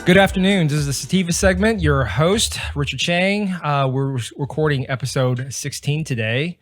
Good afternoon. This is the Sativa Segment. Your host, Richard Cheng. We're recording episode 16 today.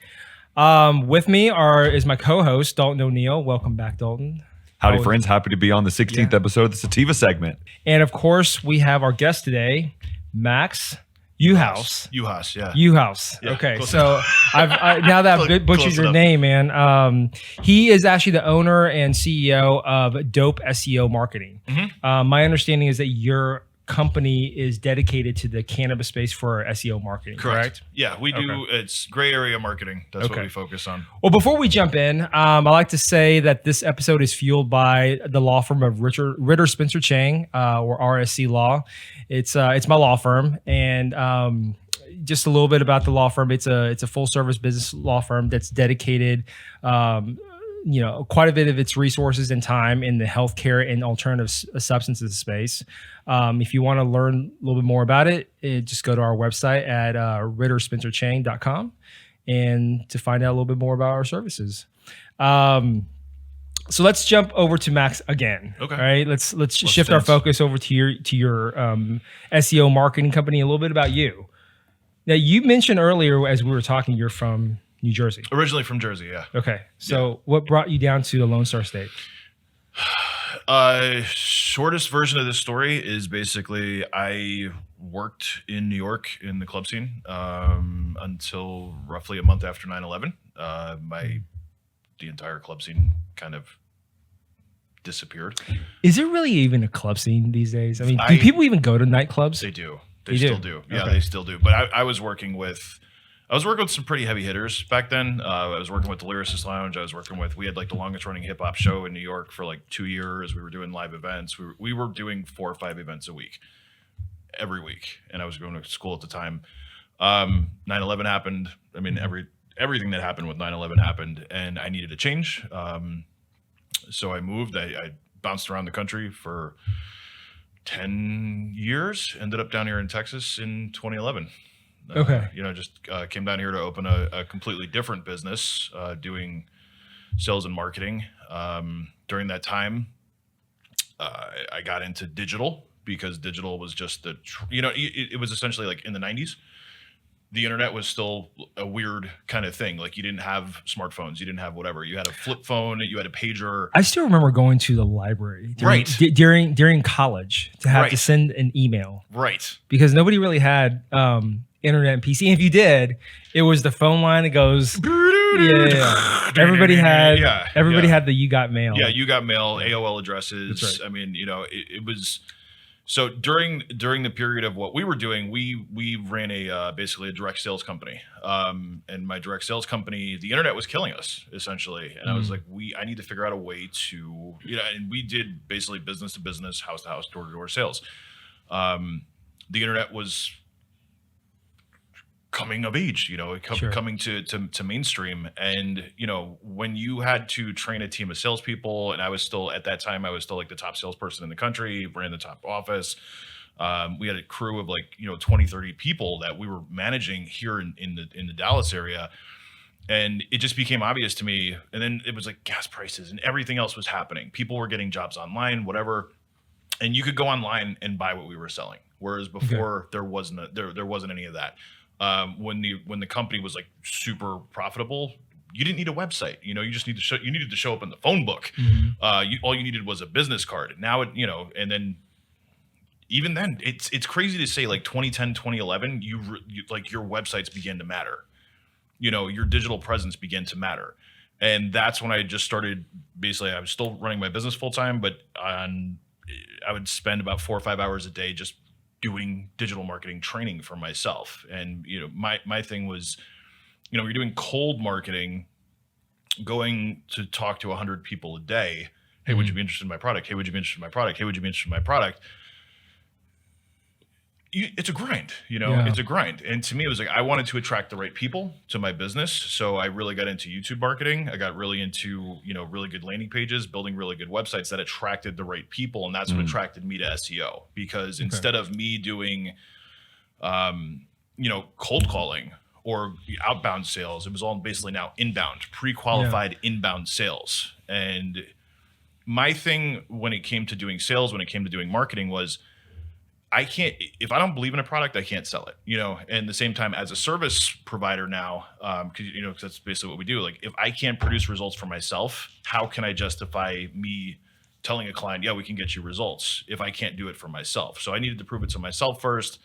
With me is my co-host, Daulton O'Neill. Welcome back, Daulton. Howdy, friends. Happy to be on the 16th episode of the Sativa Segment. And of course, we have our guest today, Max Juhasz. Juhasz. Yeah, okay, so now that I've butchered your name, man, he is actually the owner and CEO of Dope SEO Marketing. Mm-hmm. My understanding is that your company is dedicated to the cannabis space for SEO marketing, correct? Yeah, we do. Okay. It's gray area marketing. That's what we focus on. Well, before we jump in, I like to say that this episode is fueled by the law firm of Ritter Spencer Cheng, or RSC Law. It's my law firm, and just a little bit about the law firm. It's a full service business law firm that's dedicated, quite a bit of its resources and time in the healthcare and alternative substances space. If you want to learn a little bit more about it, just go to our website at ritterspencercheng.com and to find out a little bit more about our services. So let's jump over to Max again. Okay. All right. Let's shift our focus over to your SEO marketing company. A little bit about you. Now, you mentioned earlier as we were talking, you're from New Jersey. Originally from Jersey, yeah. Okay. So what brought you down to the Lone Star State? Shortest version of this story is basically I worked in New York in the club scene until roughly a month after 9/11. The entire club scene kind of disappeared. Is there really even a club scene these days? I mean, do people even go to nightclubs? They do. They still do. Yeah, they still do. But I was working with some pretty heavy hitters back then. I was working with the Lyricist Lounge. We had like the longest running hip hop show in New York for like 2 years. We were doing live events. We were doing 4 or 5 events a week, every week. And I was going to school at the time. 9/11 happened. I mean, everything that happened with 9/11 happened, and I needed a change. So I moved. I bounced around the country for 10 years, ended up down here in Texas in 2011. Just came down here to open a completely different business, doing sales and marketing. During that time, I got into digital because digital was just it was essentially like in the 90s. The internet was still a weird kind of thing. Like you didn't have smartphones, you didn't have whatever. You had a flip phone, you had a pager. I still remember going to the library during college to have to send an email. Right. Because nobody really had internet and PC. And if you did, it was the phone line that goes. Yeah. Everybody had the You Got Mail. Yeah, You Got Mail, AOL addresses. That's right. I mean, it was. So during the period of what we were doing, we ran basically a direct sales company. And my direct sales company, the internet was killing us essentially. And I was like, I need to figure out a way to, and we did basically business to business, house to house, door to door sales. The internet was coming of age, coming to mainstream. And, when you had to train a team of salespeople, and at that time, I was still like the top salesperson in the country, ran the top office. We had a crew of like, 20, 30 people that we were managing here in the Dallas area. And it just became obvious to me. And then it was like gas prices and everything else was happening. People were getting jobs online, whatever. And you could go online and buy what we were selling. Whereas before there wasn't any of that. When the company was like super profitable, you didn't need a website. You needed to show up in the phone book. Mm-hmm. All you needed was a business card. Now and then even then, it's crazy to say like 2010, 2011, you like your websites began to matter. Your digital presence began to matter, and that's when I just started. Basically, I was still running my business full time, but I would spend about 4 or 5 hours a day just doing digital marketing training for myself. And, my thing was, you're doing cold marketing, going to talk to 100 people a day. Hey, would you be interested in my product? Hey, would you be interested in my product? Hey, would you be interested in my product? It's a grind, it's a grind. And to me, it was like, I wanted to attract the right people to my business. So I really got into YouTube marketing. I got really into, really good landing pages, building really good websites that attracted the right people. And that's what attracted me to SEO, because instead of me doing, cold calling or outbound sales, it was all basically now inbound, pre-qualified inbound sales. And my thing when it came to doing sales, when it came to doing marketing was, I can't, if I don't believe in a product, I can't sell it, and the same time as a service provider now, cause that's basically what we do. Like if I can't produce results for myself, how can I justify me telling a client, yeah, we can get you results if I can't do it for myself? So I needed to prove it to myself first,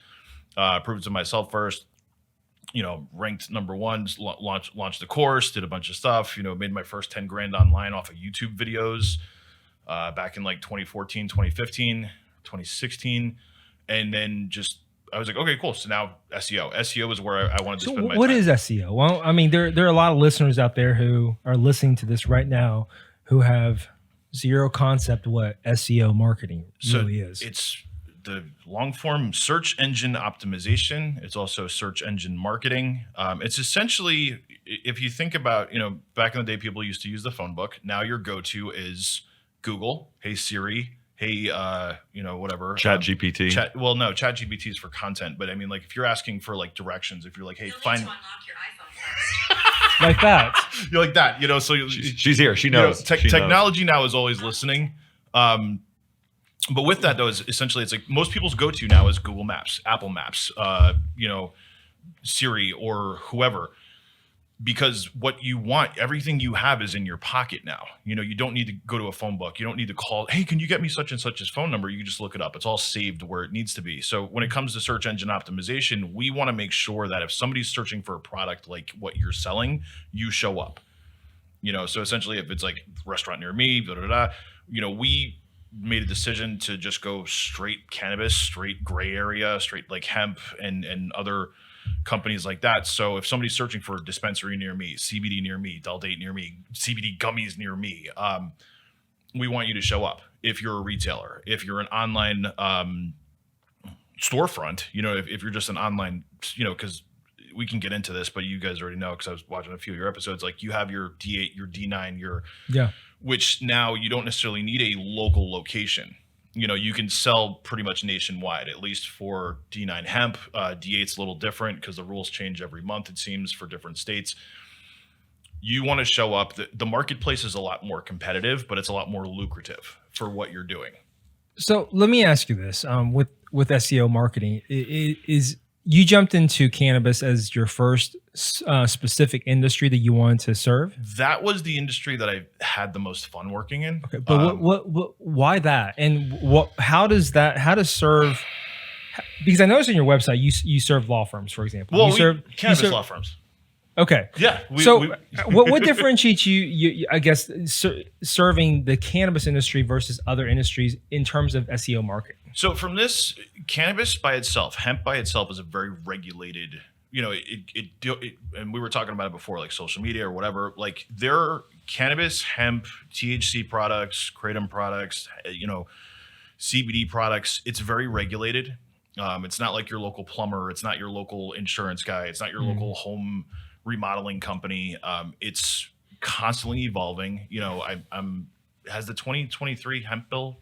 ranked number one, launched the course, did a bunch of stuff, made my first 10 grand online off of YouTube videos, back in like 2014, 2015, 2016. And then I was like, okay, cool. So now SEO is where I wanted to spend my time. What is SEO? Well, I mean, there are a lot of listeners out there who are listening to this right now who have zero concept of what SEO marketing really is. It's the long form search engine optimization. It's also search engine marketing. It's essentially, if you think about, back in the day, people used to use the phone book. Now your go-to is Google. Hey Siri. Hey, whatever. Chat GPT. Chat GPT is for content. But I mean, like if you're asking for like directions, if you're like, hey, find. To unlock your iPhone first. Like that. You're like that, so she's here. She knows. Technology now is always listening. But with that though, is essentially it's like most people's go-to now is Google Maps, Apple Maps, Siri or whoever. Because what you want, everything you have is in your pocket now. You don't need to go to a phone book. You don't need to call, hey, can you get me such and such's phone number? You can just look it up. It's all saved where it needs to be. So when it comes to search engine optimization, we want to make sure that if somebody's searching for a product like what you're selling, you show up. So essentially if it's like restaurant near me, we made a decision to just go straight cannabis, straight gray area, straight like hemp and other companies like that. So if somebody's searching for a dispensary near me, CBD near me, Date near me, CBD gummies near me, we want you to show up. If you're a retailer, if you're an online storefront, if you're just an online, because we can get into this, but you guys already know because I was watching a few of your episodes. Like you have your D8, your D9, which now you don't necessarily need a local location. You can sell pretty much nationwide, at least for D9 hemp. D8's a little different because the rules change every month, it seems, for different states. You want to show up. The marketplace is a lot more competitive, but it's a lot more lucrative for what you're doing. So let me ask you this: with SEO marketing, is you jumped into cannabis as your first specific industry that you wanted to serve? That was the industry that I had the most fun working in. Okay, but why that? And how does serve? Because I noticed on your website you serve law firms, for example. Well, cannabis law firms. Okay. Yeah. What differentiates you I guess, serving the cannabis industry versus other industries in terms of SEO marketing? So from this, cannabis by itself, hemp by itself is a very regulated, and we were talking about it before, like social media or whatever, like there are cannabis, hemp, THC products, kratom products, CBD products. It's very regulated. It's not like your local plumber. It's not your local insurance guy. It's not your local home remodeling company. It's constantly evolving. Has the 2023 hemp bill?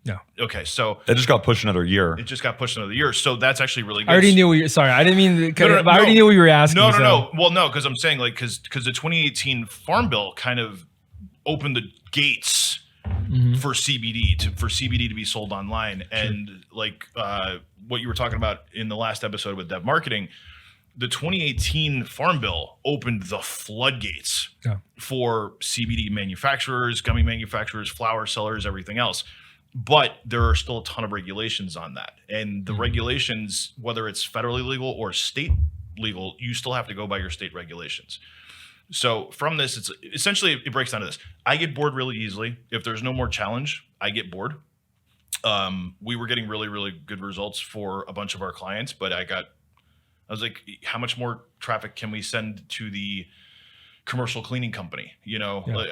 No. Okay, so it just got pushed another year. It just got pushed another year. So that's actually really good. I already knew what you're. Sorry, I didn't mean. I already knew what you were asking. No. Well, no, because I'm saying like because the 2018 Farm Bill kind of opened the gates for CBD to be sold online, and like what you were talking about in the last episode with Dev Marketing. The 2018 Farm Bill opened the floodgates for CBD manufacturers, gummy manufacturers, flower sellers, everything else. But there are still a ton of regulations on that. And the regulations, whether it's federally legal or state legal, you still have to go by your state regulations. So from this, it's essentially, it breaks down to this. I get bored really easily. If there's no more challenge, I get bored. We were getting really, really good results for a bunch of our clients, but I was like, how much more traffic can we send to the commercial cleaning company? I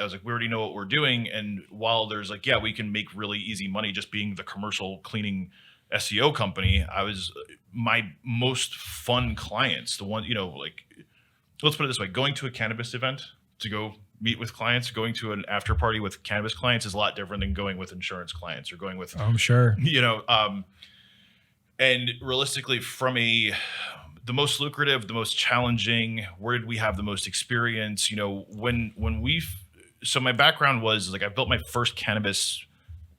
was like, we already know what we're doing. And while there's like, we can make really easy money just being the commercial cleaning SEO company, my most fun clients, the one, let's put it this way, going to a cannabis event to go meet with clients, going to an after party with cannabis clients is a lot different than going with insurance clients or going with, I'm sure, and realistically from the most lucrative, the most challenging, where did we have the most experience? So my background was like, I built my first cannabis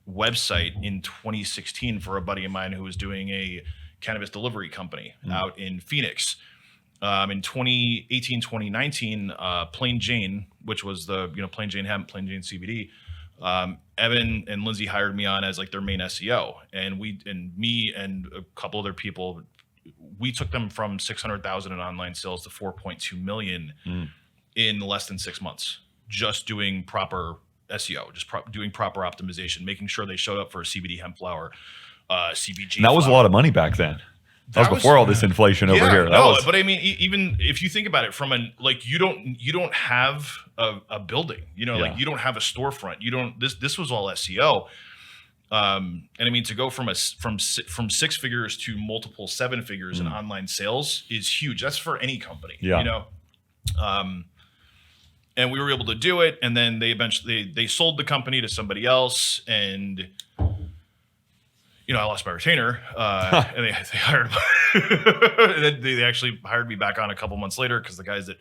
website in 2016 for a buddy of mine who was doing a cannabis delivery company out in Phoenix. In 2018, 2019, Plain Jane, which was the Plain Jane hemp, Plain Jane CBD, Evan and Lindsay hired me on as like their main SEO, and me and a couple other people, we took them from 600,000 in online sales to 4.2 million in less than 6 months, just doing proper SEO, just doing proper optimization, making sure they showed up for a CBD hemp flower, CBG. And that was a lot of money back then. That was before all this inflation over here. But I mean, even if you think about it from you don't have a building, like you don't have a storefront. This was all SEO. And I mean, to go from 6 figures to multiple 7 figures in online sales is huge. That's for any company, and we were able to do it. And then they eventually they sold the company to somebody else, and I lost my retainer, and they hired, and then they actually hired me back on a couple months later because the guys that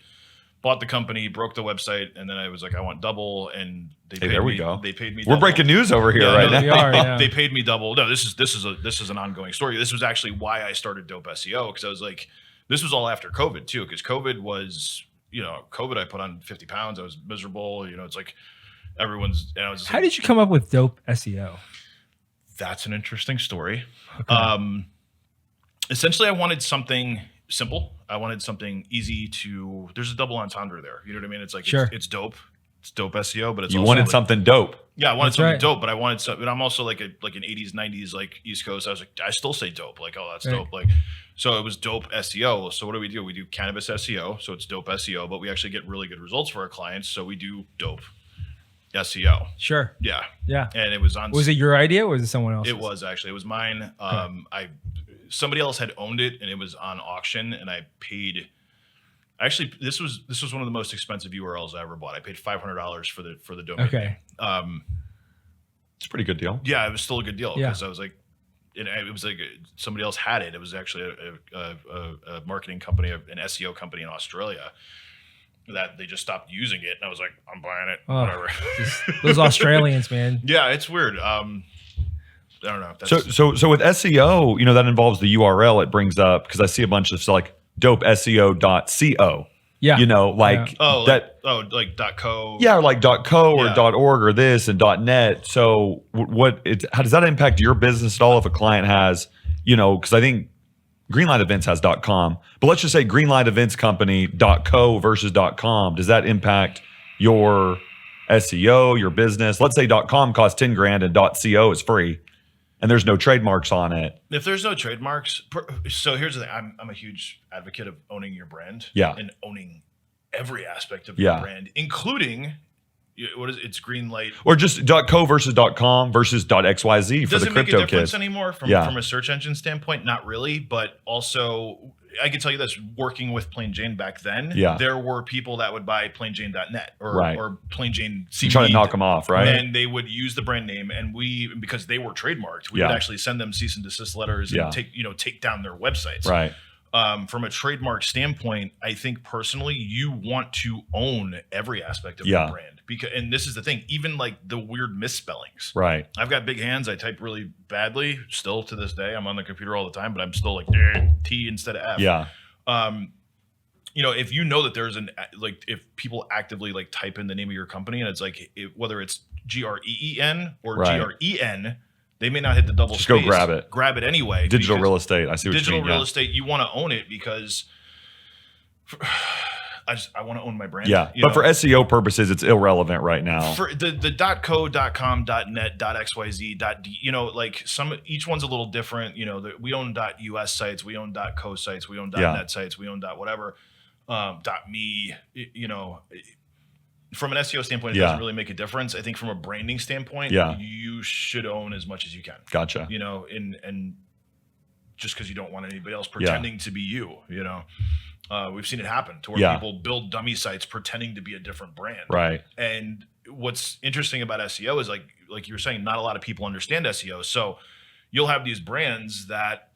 bought the company broke the website, and then I was like, I want double, and they paid me. They paid me. We're breaking news over here now. They paid me double. No, this is an ongoing story. This was actually why I started Dope SEO, because I was like, this was all after COVID too, because COVID was, COVID. I put on 50 pounds. I was miserable. It's like everyone's. And I was just How did you come up with Dope SEO? That's an interesting story. Okay. Essentially, I wanted something simple. I wanted something easy to. There's a double entendre there. You know what I mean? It's like it's dope. It's dope SEO, but it's you also wanted something dope. Yeah, I wanted something dope, but I wanted something. I'm also like an 80s, 90s like East Coast. I was like, I still say dope. Like, oh, that's dope. Like, so it was Dope SEO. So what do? We do Cannabis SEO. So it's Dope SEO, but we actually get really good results for our clients. So we do Dope SEO. Sure. Yeah. Yeah. And it was on. Was it your idea or was it someone else's? It was actually. It was mine. Somebody else had owned it, and it was on auction, and I paid. Actually, this was one of the most expensive URLs I ever bought. I paid $500 for the domain. Okay. It's a pretty good deal. Yeah, it was still a good deal because I was like, it was like somebody else had it. It was actually a marketing company, an SEO company in Australia, that they just stopped using it, and I was like, I'm buying it. Whatever. Those Australians, man. Yeah, it's weird. I don't know. So with SEO, that involves the URL it brings up, because I see a bunch of like dopeseo.co. Yeah. like .co. Yeah, or like .co or .org or this and .net. So how does that impact your business at all if a client has, because I think Greenlight Events has .com, but let's just say Greenlight Events Company .co versus .com. Does that impact your SEO, your business? Let's say .com costs $10,000 and .co is free, and there's no trademarks on it. If there's no trademarks, so here's the thing: I'm a huge advocate of owning your brand, and owning every aspect of your brand, including. It's Greenlight, or just .co versus .com versus .xyz for the crypto kids. Does it make a difference anymore from a search engine standpoint? Not really, but also I can tell you this: working with Plain Jane back then, there were people that would buy plainjane.net or Plain Jane CBD. Trying to knock them off, right? And they would use the brand name, and because they were trademarked, we would actually send them cease and desist letters and take down their websites, right? From a trademark standpoint, I think personally, you want to own every aspect of your brand, and this is the thing, even like the weird misspellings. Right. I've got big hands. I type really badly still to this day. I'm on the computer all the time, but I'm still like T instead of F. Yeah. If you know that there's if people actively like type in the name of your company and it's like whether it's GREEN or GREN. They may not hit the double space. Just go grab it. Grab it anyway. Digital real estate. I see what you mean. Digital real estate, you want to own it because I want to own my brand. Yeah, but for SEO purposes, it's irrelevant right now. For the .co, .com, .net, .xyz, each one's a little different. We own .us sites, we own .co sites, we own .net sites, we own .whatever, .me, From an SEO standpoint, it doesn't really make a difference. I think from a branding standpoint, you should own as much as you can. Gotcha. And just because you don't want anybody else pretending to be you, we've seen it happen to where people build dummy sites pretending to be a different brand. Right. And what's interesting about SEO is like you were saying, not a lot of people understand SEO. So you'll have these brands that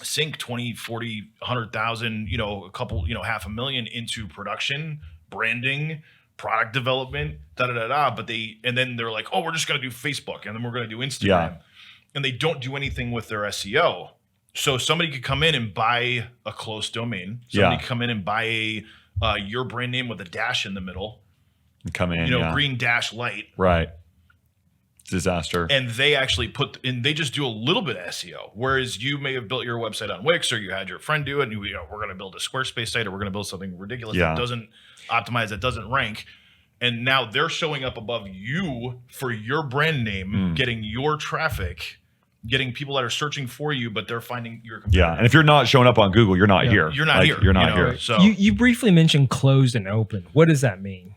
sink 20, 40, 100,000, a couple, $500,000 into production, branding, product development, but then they're like, oh, we're just going to do Facebook and then we're going to do Instagram. And they don't do anything with their SEO. So somebody could come in and buy a close domain. Somebody could come in and buy your brand name with a dash in the middle. Come in, green dash light. Right. Disaster. And they actually they just do a little bit of SEO. Whereas you may have built your website on Wix, or you had your friend do it, and we're going to build a Squarespace site, or we're going to build something ridiculous that doesn't optimize, that doesn't rank. And now they're showing up above you for your brand name, getting your traffic, getting people that are searching for you, but they're finding your competitor. Yeah, and if you're not showing up on Google, you're not here. You're not here. You're not here. So you briefly mentioned closed and open. What does that mean?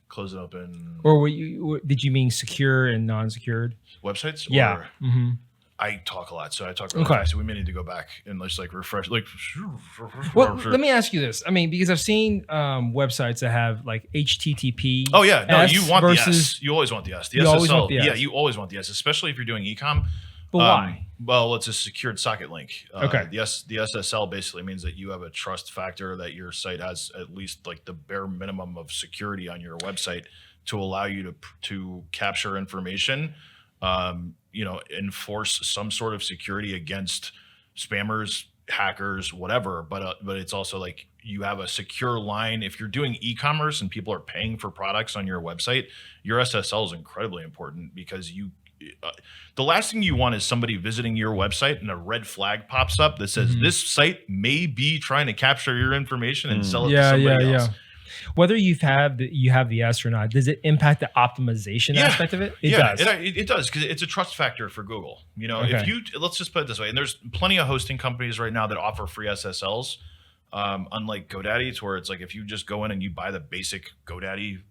Close and open. Or did you mean secure and non-secured websites? Yeah. I talk a lot, so I talk really fast. So we may need to go back and just refresh. Well, let me ask you this. I mean, because I've seen websites that have like HTTP. Oh yeah, no, you want the S. You always want the S. The you SSL. Always want the S. Yeah, you always want the S, especially if you're doing e-com. But why? Well, it's a secured socket link. Okay. The SSL basically means that you have a trust factor, that your site has at least like the bare minimum of security on your website to allow you to capture information, enforce some sort of security against spammers, hackers, whatever. But it's also like you have a secure line. If you're doing e-commerce and people are paying for products on your website, your SSL is incredibly important, because the last thing you want is somebody visiting your website and a red flag pops up that says this site may be trying to capture your information and sell it to somebody else. Whether you have the S or not, does it impact the optimization aspect of it? It does. It does, because it's a trust factor for Google. If let's just put it this way, and there's plenty of hosting companies right now that offer free SSLs, unlike GoDaddy, to where it's like if you just go in and you buy the basic GoDaddy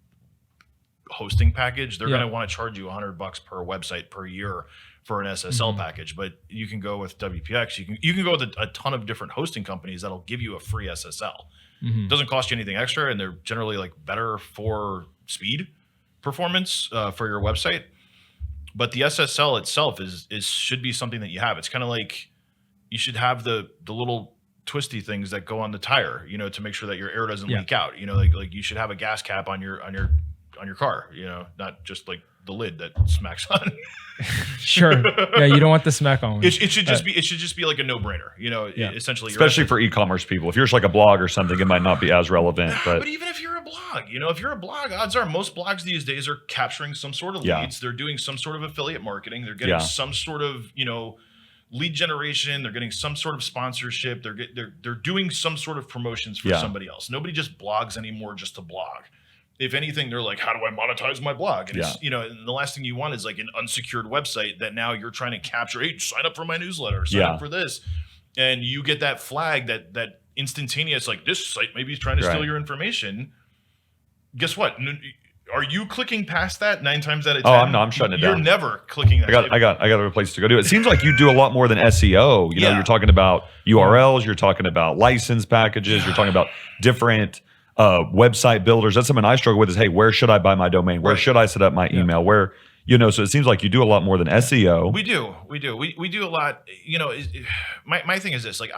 hosting package, they're going to want to charge you $100 per website per year for an SSL package. But you can go with WPX. You can go with a ton of different hosting companies that'll give you a free SSL. It doesn't cost you anything extra, and they're generally like better for speed performance for your website. But the SSL itself should be something that you have. It's kind of like you should have the little twisty things that go on the tire, to make sure that your air doesn't leak out. Like you should have a gas cap on your car, not just like the lid that smacks on. Sure. Yeah, you don't want the smack on. It should just be like a no-brainer, essentially. Especially for e-commerce people. If you're just like a blog or something, it might not be as relevant. But even if you're a blog, odds are most blogs these days are capturing some sort of leads. They're doing some sort of affiliate marketing. They're getting some sort of, lead generation. They're getting some sort of sponsorship. They're doing some sort of promotions for somebody else. Nobody just blogs anymore just to blog. If anything, they're like, how do I monetize my blog? And and the last thing you want is like an unsecured website that now you're trying to capture. Hey, sign up for my newsletter, sign up for this. And you get that flag that instantaneous, like this site maybe is trying to steal your information. Guess what? Are you clicking past that 9 times out of 10? Oh, I'm shutting it down. You're never clicking that. I got other places to go do it. It seems like you do a lot more than SEO. You're talking about URLs, you're talking about license packages, you're talking about different website builders. That's something I struggle with is, hey, where should I buy my domain? Where should I set up my email? Where, so it seems like you do a lot more than SEO. We do a lot. My thing is this, like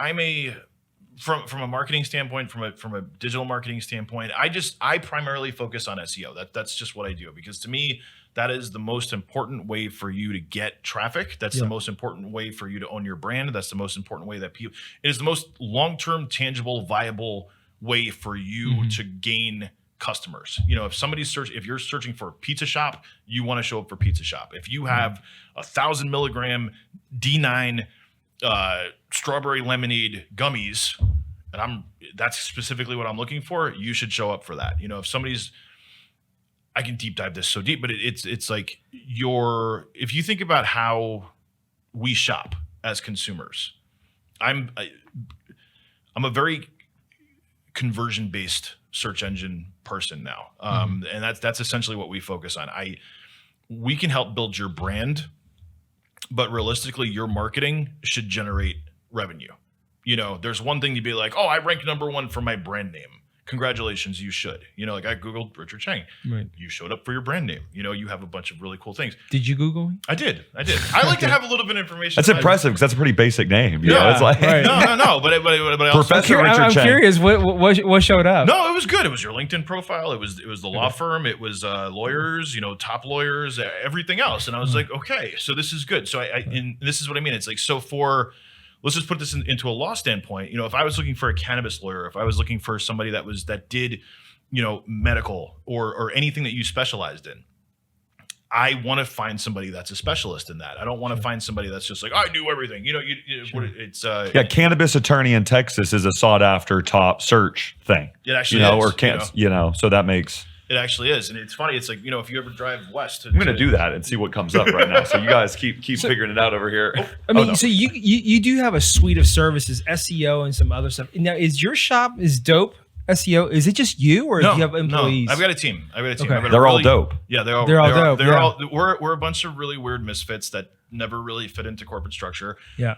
from a marketing standpoint, from a digital marketing standpoint, I primarily focus on SEO. That's just what I do, because to me, that is the most important way for you to get traffic. That's the most important way for you to own your brand. That's the most important way that it is the most long-term, tangible, viable way for you to gain customers. If you're searching for a pizza shop, you want to show up for pizza shop. If you have 1,000 milligram D9 strawberry lemonade gummies, and that's specifically what I'm looking for, you should show up for that. If I can deep dive this so deep, but it's like if you think about how we shop as consumers, I'm a very conversion-based search engine person now, and that's essentially what we focus on. We can help build your brand, but realistically, your marketing should generate revenue. There's one thing to be like, oh, I rank number 1 for my brand name congratulations, you should. You know, like I Googled Richard Cheng. Right. You showed up for your brand name. You know, you have a bunch of really cool things. Did you Google me? I did. I like to have a little bit of information. That's impressive because that's a pretty basic name. You know, it's like right. No. But I also, Professor Richard I'm Cheng. curious. What showed up? No, it was good. It was your LinkedIn profile. It was the law firm. It was lawyers. You know, top lawyers. Everything else. And I was like, okay, so this is good. So and this is what I mean. It's like let's just put this into a law standpoint. You know, if I was looking for a cannabis lawyer, if I was looking for somebody that did, you know, medical or anything that you specialized in, I want to find somebody that's a specialist in that. I don't want to find somebody that's just like, I do everything. You know, it's cannabis attorney in Texas is a sought after top search thing. It actually is. So that makes. It actually is. And it's funny. It's like, you know, if you ever drive west. I'm going to do that and see what comes up right now. So you guys keep figuring it out over here. So you do have a suite of services, SEO and some other stuff. Now, is your shop dope? SEO, is it just you or do you have employees? No, I've got a team. Okay. They're all dope. Yeah, they're all dope. We're a bunch of really weird misfits that never really fit into corporate structure. Yeah.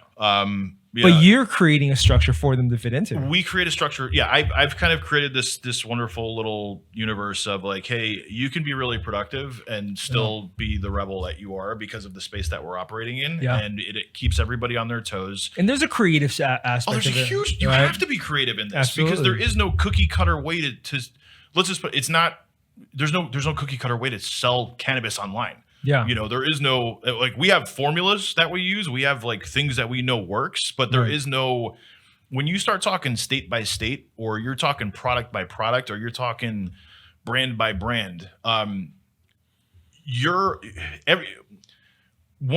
But you're creating a structure for them to fit into. We create a structure. Yeah, I've kind of created this wonderful little universe of like, hey, you can be really productive and still be the rebel that you are because of the space that we're operating in. Yeah. And it keeps everybody on their toes. And there's a creative aspect. Oh, there's a huge. You have to be creative in this because there is no cookie cutter way to. Let's just put. It's not. There's no cookie cutter way to sell cannabis online. Yeah. You know, there is no, like, we have formulas that we use. We have like things that we know works, but there is no, when you start talking state by state, or you're talking product by product, or you're talking brand by brand, one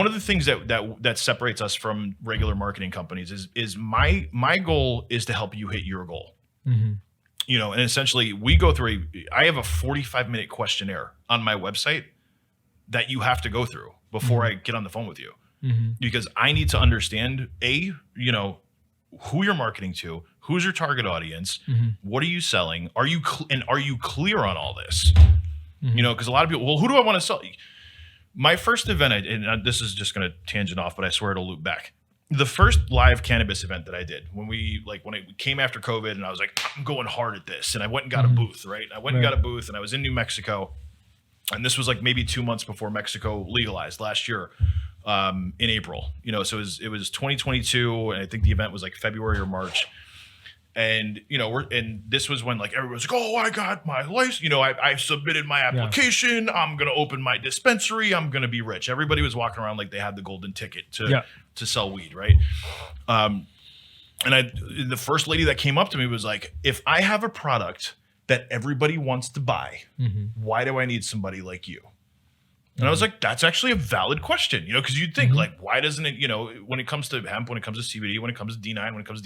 of the things that separates us from regular marketing companies is my goal is to help you hit your goal. Mm-hmm. You know, and essentially we go through I have a 45-minute questionnaire on my website that you have to go through before I get on the phone with you, because I need to understand you know, who you're marketing to, who's your target audience, what are you selling, are you clear on all this? You know, because a lot of people, well, who do I want to sell? My first event, and this is just going to tangent off, but I swear it'll loop back. The first live cannabis event that I did when it came after COVID, and I was like, I'm going hard at this, and I went and got a booth, right? I went and got a booth, and I was in New Mexico. And this was like maybe 2 months before Mexico legalized last year, in April. You know, so it was 2022, and I think the event was like February or March. And you know, this was when like everyone's like, "Oh, I got my license. You know, I submitted my application. I'm gonna open my dispensary. I'm gonna be rich." Everybody was walking around like they had the golden ticket to sell weed, right? And the first lady that came up to me was like, "If I have a product that everybody wants to buy, why do I need somebody like you?" And I was like, that's actually a valid question, you know, because you'd think like, why doesn't it, you know, when it comes to hemp, when it comes to CBD, when it comes to D9, when it comes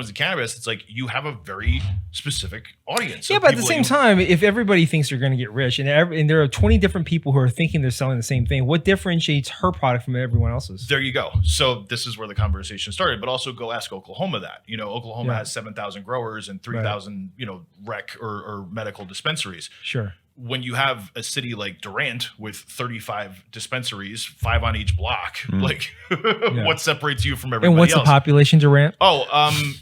to cannabis, it's like you have a very specific audience. Yeah, but at the same time, if everybody thinks they're going to get rich and there are 20 different people who are thinking they're selling the same thing, what differentiates her product from everyone else's? There you go. So this is where the conversation started, but also go ask Oklahoma that. You know, Oklahoma has 7,000 growers and 3,000, you know, rec or medical dispensaries. Sure. When you have a city like Durant with 35 dispensaries, 5 on each block, like what separates you from everybody else? And what's the population, Durant?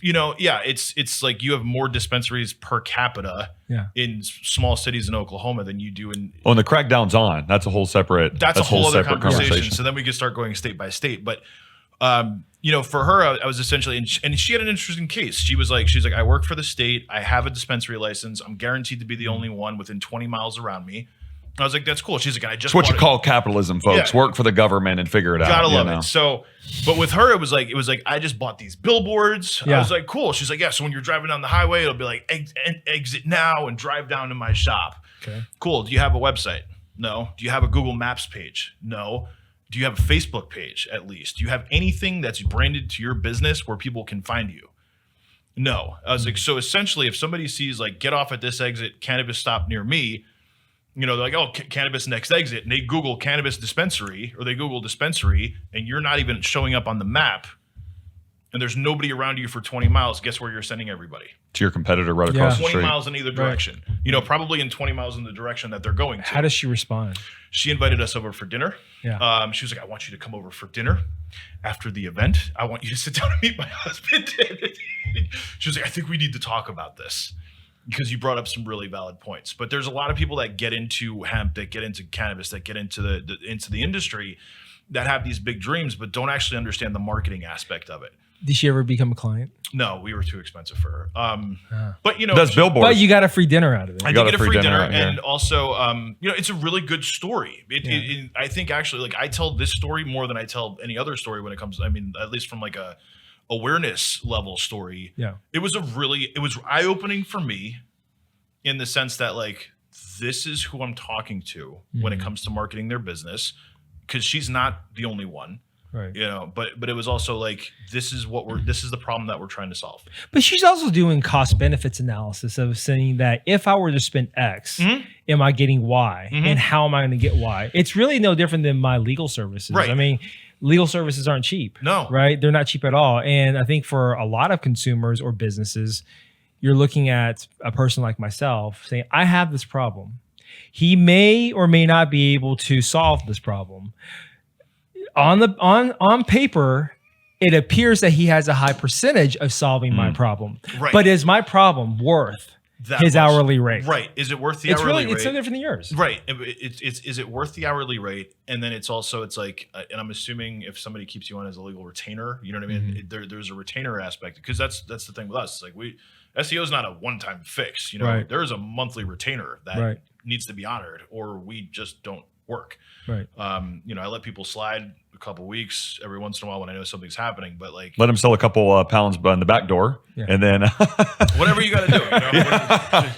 You know, it's like you have more dispensaries per capita in small cities in Oklahoma than you do in. Oh, and the crackdown's on. That's a whole separate. That's a whole other conversation. So then we could start going state by state, but. You know, for her, I was essentially, and she had an interesting case. She's like, I work for the state. I have a dispensary license. I'm guaranteed to be the only one within 20 miles around me. I was like, that's cool. She's like, I just. It's what you call capitalism, folks. Work for the government and figure it out. Gotta love it. So, but with her, it was like, I just bought these billboards. I was like, cool. She's like, yeah. So when you're driving down the highway, it'll be like exit now and drive down to my shop. Okay. Cool. Do you have a website? No. Do you have a Google Maps page? No. Do you have a Facebook page at least? Do you have anything that's branded to your business where people can find you? No. I was like, so essentially if somebody sees like, get off at this exit, cannabis stop near me, you know, they're like, oh, cannabis next exit. And they Google cannabis dispensary or they Google dispensary and you're not even showing up on the map and there's nobody around you for 20 miles. Guess where you're sending everybody? To your competitor right across the street. 20 miles in either direction. You know, probably in 20 miles in the direction that they're going to. How does she respond? She invited us over for dinner. Yeah. She was like, I want you to come over for dinner after the event. I want you to sit down and meet my husband. She was like, I think we need to talk about this. because you brought up some really valid points. But there's a lot of people that get into hemp, that get into cannabis, that get into the industry, that have these big dreams, but don't actually understand the marketing aspect of it. Did she ever become a client? No, we were too expensive for her. But Does billboards? But you got a free dinner out of it. I did get a free dinner, yeah. and also, it's a really good story. I think actually, like, I tell this story more than I tell any other story when it comes. I mean, at least from like a awareness level story. Yeah, it was eye opening for me, in the sense that, like, this is who I'm talking to when it comes to marketing their business, because she's not the only one. Right. But it was also like, this is the problem that we're trying to solve. But she's also doing cost benefits analysis of saying that if I were to spend X, am I getting Y? And how am I going to get Y? It's really no different than my legal services. Right. I mean, legal services aren't cheap. No. Right? They're not cheap at all. And I think for a lot of consumers or businesses, you're looking at a person like myself saying, I have this problem. He may or may not be able to solve this problem. On paper, it appears that he has a high percentage of solving my problem. Right. But is my problem worth his hourly rate? Right. Is it worth the hourly rate? It's no different than yours. Right. Is it worth the hourly rate? And then it's like, and I'm assuming if somebody keeps you on as a legal retainer, you know what I mean? There's a retainer aspect, because that's the thing with us. It's like SEO is not a one-time fix. Right. There's a monthly retainer that needs to be honored, or we just don't work. Right. I let people slide a couple weeks every once in a while when I know something's happening, but like, let them sell a couple pounds on the back door, and then whatever you got to do.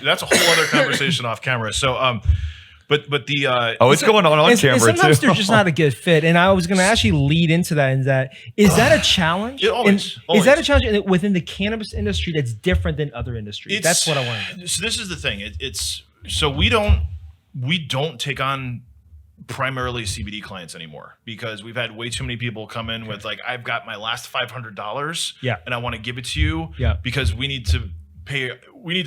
That's a whole other conversation off camera. So, but the it's going on camera sometimes too. they're just not a good fit. And I was going to actually lead into that. Is that a challenge? Always. Is that a challenge within the cannabis industry that's different than other industries? That's what I want to know. So this is the thing. So we don't take on primarily CBD clients anymore, because we've had way too many people come in with like, I've got my last $500 and I want to give it to you because we need to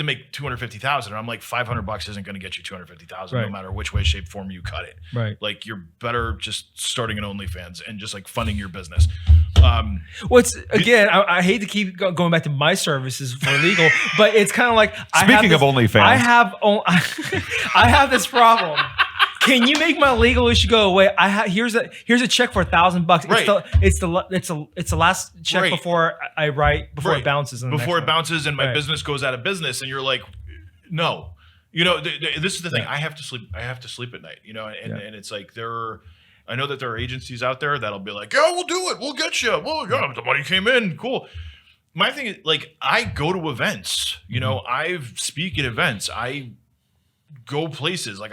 make 250,000. And I'm like, $500 isn't going to get you 250,000 no matter which way, shape, form you cut it. Right. Like, you're better just starting an OnlyFans and just like funding your business. I hate to keep going back to my services for legal, but it's kind of like, speaking of OnlyFans, I have this problem. Can you make my legal issue go away? Here's a check for $1,000. Right. It's the last check before I write before it bounces. Before it bounces and my business goes out of business, and you're like, no. This is the thing. I have to sleep. I have to sleep at night. And it's like I know that there are agencies out there that'll be like, yeah, we'll do it. We'll get you. Well, yeah, the money came in. Cool. My thing is, like, I go to events. I speak at events. I go places. Like,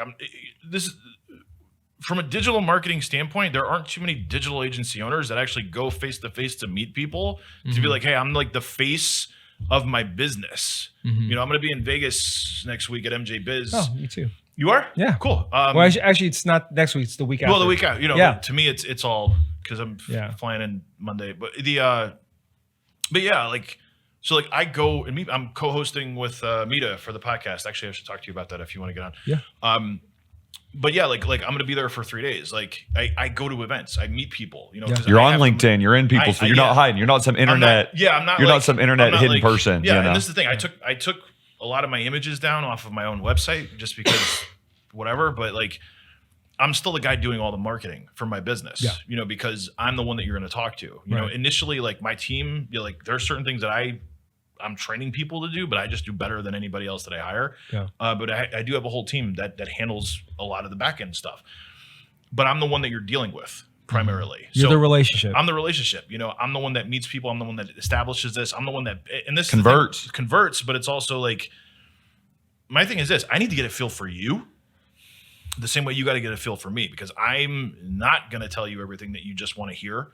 from a digital marketing standpoint, there aren't too many digital agency owners that actually go face to face to meet people to be like, hey, I'm like the face of my business. I'm going to be in Vegas next week at MJ Biz. Oh, me too. You are? Yeah. Cool. Well, actually, it's not next week. It's the week after. Well, the week after. To me, it's all because I'm flying in Monday. But I go and meet. I'm co-hosting with Mita for the podcast. Actually, I should talk to you about that if you want to get on. Yeah. But yeah, like I'm going to be there for 3 days. Like I go to events, I meet people. You're on LinkedIn, you're in people, so you're not hiding. You're not some internet. I'm not. You're not some internet hidden person. Yeah, and this is the thing. I took a lot of my images down off of my own website just because whatever. But like, I'm still the guy doing all the marketing for my business. Yeah. Because I'm the one that you're going to talk to. Initially, like my team, there are certain things that I'm training people to do, but I just do better than anybody else that I hire. Yeah. But I do have a whole team that handles a lot of the back end stuff. But I'm the one that you're dealing with primarily. You're the relationship. I'm the relationship. I'm the one that meets people. I'm the one that establishes this. I'm the one that, and this converts. But it's also like, my thing is this: I need to get a feel for you, the same way you got to get a feel for me, because I'm not going to tell you everything that you just want to hear.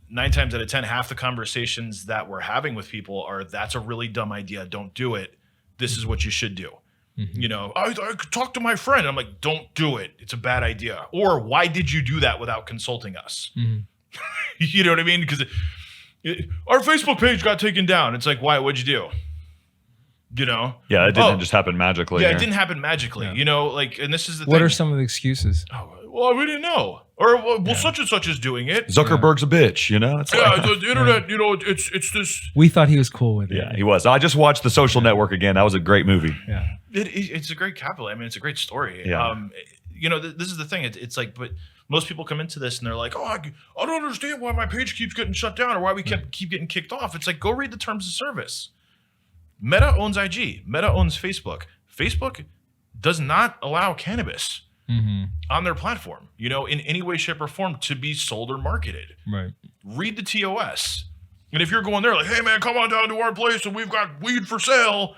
9 times out of 10, half the conversations that we're having with people are, that's a really dumb idea. Don't do it. This is what you should do. I could talk to my friend. I'm like, don't do it. It's a bad idea. Or why did you do that without consulting us? You know what I mean? Because our Facebook page got taken down. It's like, why? What'd you do? Yeah, it didn't just happen magically. Yeah, it didn't happen magically. Yeah. And this is the thing. What are some of the excuses? well, we didn't know. Or, well, such and such is doing it. Zuckerberg's a bitch, you know? It's like, The internet, you know, it's this. We thought he was cool with it. yeah, he was. I just watched The Social Network again. That was a great movie. Yeah. It's a great capital. I mean, it's a great story. Yeah. You know, this is the thing. It's like, but most people come into this and they're like, oh, I don't understand why my page keeps getting shut down or why we keep getting kicked off. It's like, go read the terms of service. Meta owns IG. Meta owns Facebook. Facebook does not allow cannabis on their platform, you know, in any way, shape, or form to be sold or marketed. Right. Read the TOS. And if you're going there like, hey, man, come on down to our place and we've got weed for sale.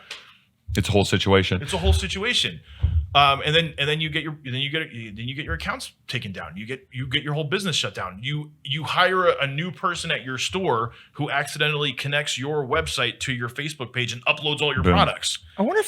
It's a whole situation. It's a whole situation. And then you get your accounts taken down. You get your whole business shut down. You hire a new person at your store who accidentally connects your website to your Facebook page and uploads all your products. I wonder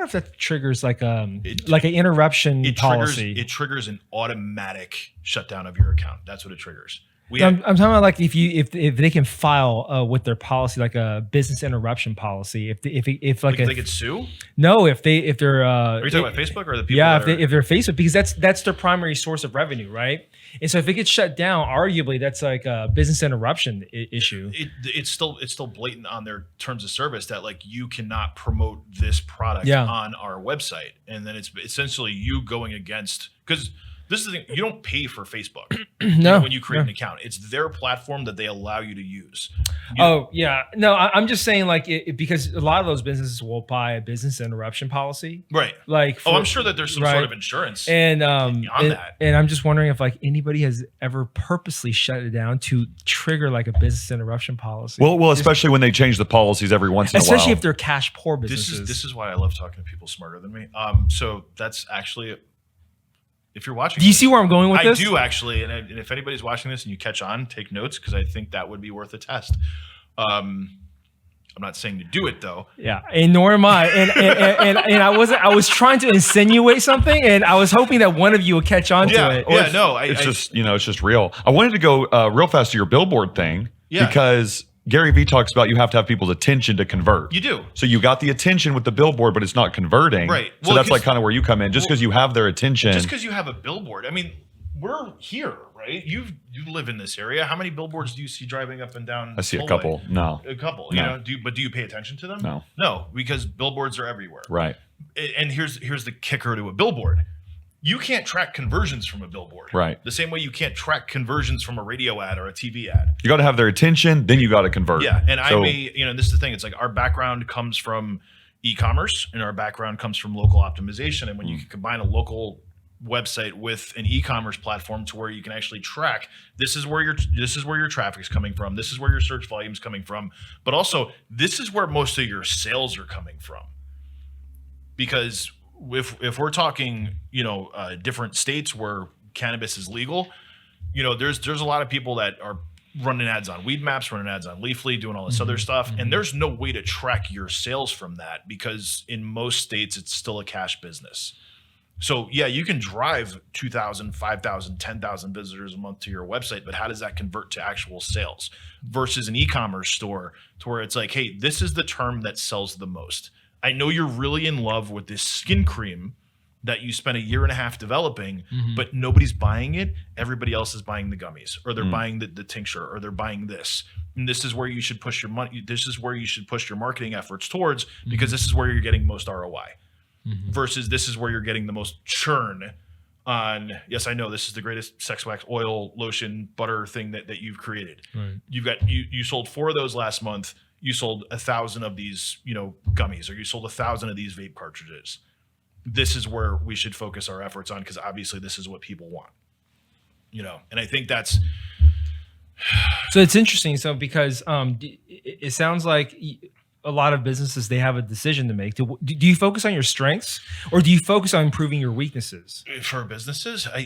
if that triggers like an interruption policy. It triggers an automatic shutdown of your account. That's what it triggers. I'm talking about like if they can file with their policy like a business interruption policy. If they could sue? No, if they're are you talking about Facebook or the people? Yeah, if they're Facebook, because that's their primary source of revenue, right? And so if it gets shut down, arguably that's like a business interruption issue. It's still blatant on their terms of service that like you cannot promote this product on our website, and then it's essentially you going against, because this is the thing, you don't pay for Facebook when you create an account. It's their platform that they allow you to use. I'm just saying like because a lot of those businesses will buy a business interruption policy, right? Like I'm sure that there's some sort of insurance and that. And I'm just wondering if like anybody has ever purposely shut it down to trigger like a business interruption policy. Well, especially when they change the policies every once in a while. Especially if they're cash poor businesses. This is why I love talking to people smarter than me. So that's actually. If you're watching, do you see where I'm going with this? I do actually, and if anybody's watching this and you catch on, take notes because I think that would be worth a test. I'm not saying to do it though. Yeah, and nor am I. And I was trying to insinuate something, and I was hoping that one of you would catch on to it. It's just real. I wanted to go real fast to your billboard thing because Gary Vee talks about you have to have people's attention to convert. You do. So you got the attention with the billboard, but it's not converting. Right. So that's like kind of where you come in. Just because you have their attention. Just because you have a billboard. I mean, we're here, right? You live in this area. How many billboards do you see driving up and down? I see a couple. No. A couple. No. You know. Do you pay attention to them? No. No, because billboards are everywhere. Right. And here's the kicker to a billboard. You can't track conversions from a billboard. Right. The same way you can't track conversions from a radio ad or a TV ad. You got to have their attention, then you got to convert. Yeah. And this is the thing. It's like our background comes from e-commerce and our background comes from local optimization. And when you can combine a local website with an e-commerce platform to where you can actually track, this is where your traffic is coming from. This is where your search volume is coming from. But also, this is where most of your sales are coming from. Because if we're talking, different states where cannabis is legal, there's a lot of people that are running ads on Weed Maps, running ads on Leafly, doing all this other stuff. And there's no way to track your sales from that because in most states, it's still a cash business. So yeah, you can drive 2,000, 5,000, 10,000 visitors a month to your website, but how does that convert to actual sales versus an e-commerce store to where it's like, hey, this is the term that sells the most. I know you're really in love with this skin cream that you spent a year and a half developing, but nobody's buying it. Everybody else is buying the gummies, or they're buying the tincture, or they're buying this. And this is where you should push your money. This is where you should push your marketing efforts towards, because this is where you're getting most ROI. Versus this is where you're getting the most churn on. Yes, I know this is the greatest sex wax, oil, lotion, butter thing that you've created. Right. You sold 4 of those last month. You sold 1,000 of these, gummies, or you sold 1,000 of these vape cartridges. This is where we should focus our efforts on, because obviously this is what people want, and I think that's. So it's interesting. So because it sounds like a lot of businesses, they have a decision to make. Do you focus on your strengths, or do you focus on improving your weaknesses? For businesses, I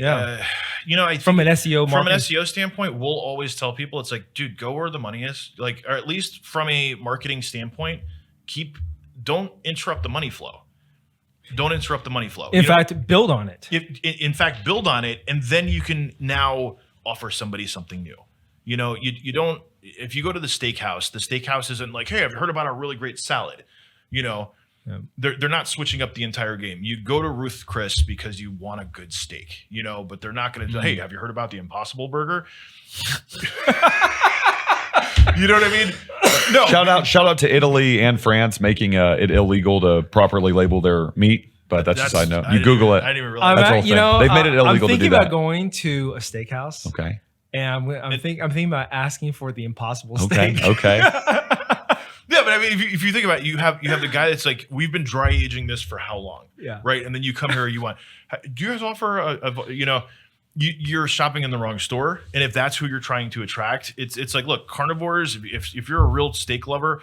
from an SEO marketing. From an SEO standpoint, we'll always tell people it's like, dude, go where the money is. Like, or at least from a marketing standpoint, don't interrupt the money flow. Don't interrupt the money flow. In fact, build on it. In fact, build on it, and then you can now offer somebody something new. You don't. If you go to the steakhouse isn't like, hey, I've heard about a really great salad. They're not switching up the entire game. You go to Ruth Chris because you want a good steak, but they're not going to. Hey, have you heard about the Impossible Burger? You know what I mean? No. Shout out to Italy and France making it illegal to properly label their meat. But that's a side note. You Google it. I didn't even realize that's the whole thing. They've made it illegal to do that. I'm thinking about going to a steakhouse. Okay. And I'm thinking about asking for the Impossible steak. Okay. Yeah, but I mean, if you think about it, you have the guy that's like, we've been dry aging this for how long? Yeah. Right. And then you come here, do you guys offer you're shopping in the wrong store. And if that's who you're trying to attract, it's like, look, carnivores, if you're a real steak lover,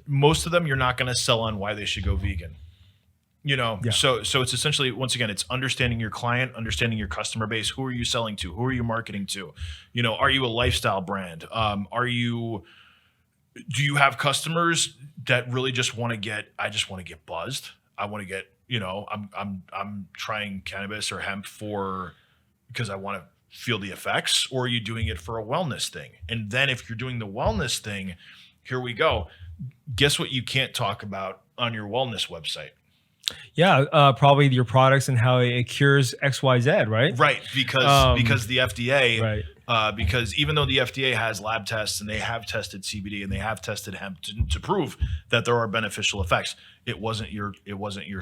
most of them, you're not going to sell on why they should go vegan. So it's essentially, once again, it's understanding your client, understanding your customer base. Who are you selling to? Who are you marketing to? Are you a lifestyle brand? Do you have customers that really just want to get buzzed? I want to get, I'm trying cannabis or hemp because I want to feel the effects, or are you doing it for a wellness thing? And then if you're doing the wellness thing, here we go. Guess what you can't talk about on your wellness website? Yeah, probably your products and how it cures XYZ, right? Right, because the FDA, right. Because even though the FDA has lab tests and they have tested CBD and they have tested hemp to prove that there are beneficial effects, it wasn't your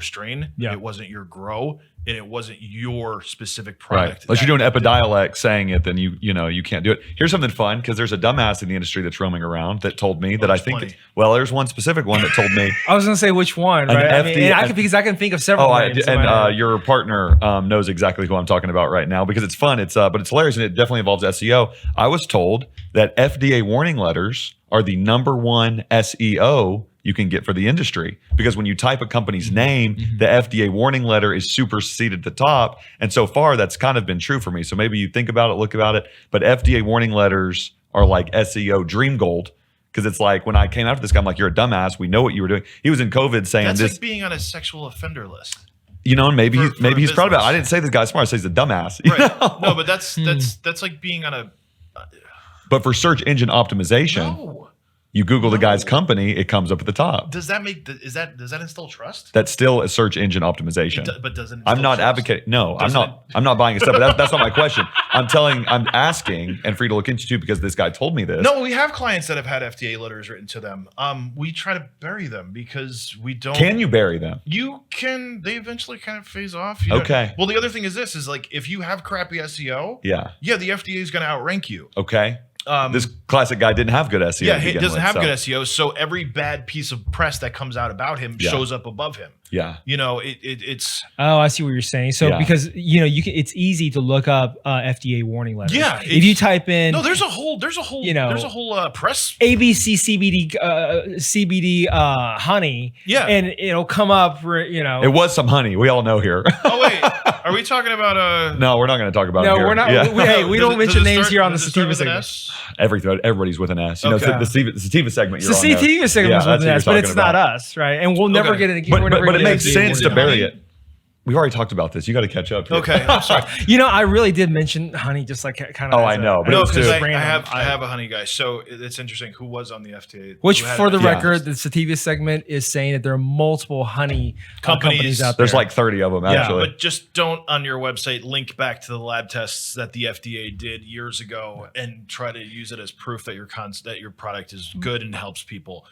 strain, it wasn't your grow, and it wasn't your specific product. Right. Unless you're doing Epidiolex saying it, then you can't do it. Here's something fun, because there's a dumbass in the industry that's roaming around that told me that I think. There's one specific one that told me. I was going to say which one, right? Because I can think of several. Your partner knows exactly who I'm talking about right now, because it's fun. But it's hilarious, and it definitely involves SEO. I was told that FDA warning letters are the #1 SEO you can get for the industry, because when you type a company's name, the FDA warning letter is superseded at the top. And so far, that's kind of been true for me. So maybe you think about it, look about it, but FDA warning letters are like SEO dream gold. Because it's like, when I came after this guy, I'm like, you're a dumbass. We know what you were doing. He was in COVID saying that's this. Like being on a sexual offender list. And maybe he's proud about it. I didn't say this guy's smart. I say he's a dumbass. Right. No, but that's like being on a. But for search engine optimization, you Google the guy's company, it comes up at the top. Does that instill trust? That's still a search engine optimization. But doesn't. I'm not advocating. No, I'm not buying a stuff. But that's not my question. I'm asking, and for you to look into, because this guy told me this. No, we have clients that have had FDA letters written to them. We try to bury them because we don't. Can you bury them? You can. They eventually kind of phase off. Okay. Well, the other thing is like, if you have crappy SEO, the FDA is going to outrank you. Okay. This classic guy didn't have good SEO. Yeah, he doesn't have good SEO. So every bad piece of press that comes out about him shows up above him. Yeah. It's. Oh, I see what you're saying. So because it's easy to look up FDA warning letters. Yeah. If you type in. No, there's a whole press. ABC CBD honey. Yeah. And it'll come up. It was some honey. We all know here. Oh wait, are we talking about No, we're not going to talk about it. No, here. we're not. We don't mention names here on the Sativa Segment. Everybody's with an S. The Sativa Segment. The Sativa Segment is with an S, but it's not us, right? And we'll never get it. But it makes sense to bury it. We've already talked about this. You got to catch up here. Okay, I'm sorry. I really did mention honey, just like kind of. Oh, I know. No, because I have a honey guy. So it's interesting. Who was on the FDA? Which, for the record, the Sativa Segment is saying that there are multiple honey companies out there. There's like 30 of them, actually. Yeah, but just don't on your website link back to the lab tests that the FDA did years ago and try to use it as proof that your product is good and helps people.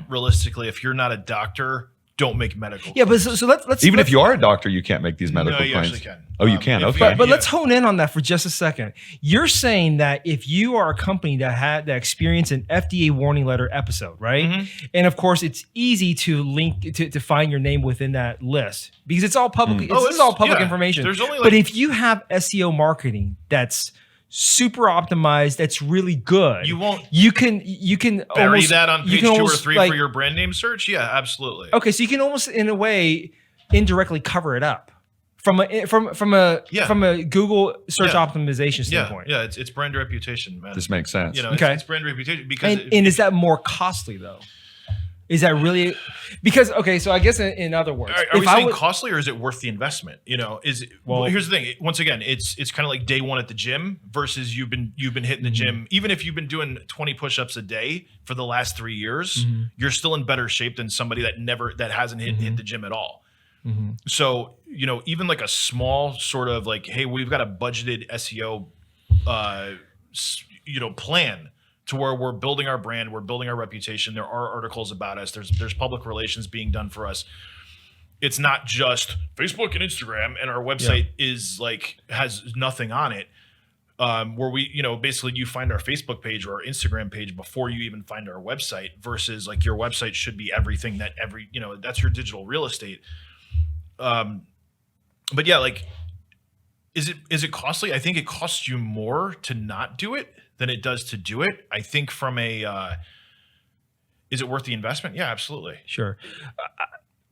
Realistically, if you're not a doctor, don't make medical claims. Yeah, but so let's even if you are a doctor, you can't make these medical claims. No, you actually can. Oh, you can. Okay. But let's hone in on that for just a second. You're saying that if you are a company that experienced an FDA warning letter episode, right? Mm-hmm. And of course, it's easy to link to find your name within that list because it's all public. This is all public information. There's only but if you have SEO marketing that's super optimized, that's really good. You can bury almost, that on page 2 or 3 for your brand name search. Yeah, absolutely. Okay, so you can almost, in a way, indirectly cover it up from a Google search optimization standpoint. Yeah, it's brand reputation, man. This makes sense. It's brand reputation because and is that more costly though? Is that really because okay? So I guess in other words, are we saying costly or is it worth the investment? Is it, well, here's the thing. Once again, it's kind of like day one at the gym versus you've been hitting the gym. Even if you've been doing 20 push-ups a day for the last 3 years, you're still in better shape than somebody that hasn't hit the gym at all. So even like a small sort of like, hey, we've got a budgeted SEO, plan. To where we're building our brand, we're building our reputation. There are articles about us. There's public relations being done for us. It's not just Facebook and Instagram, and our website is like has nothing on it. Where we, basically you find our Facebook page or our Instagram page before you even find our website. Versus like your website should be everything that that's your digital real estate. But yeah, like, is it costly? I think it costs you more to not do it than it does to do it. I think from is it worth the investment? Yeah, absolutely. Sure.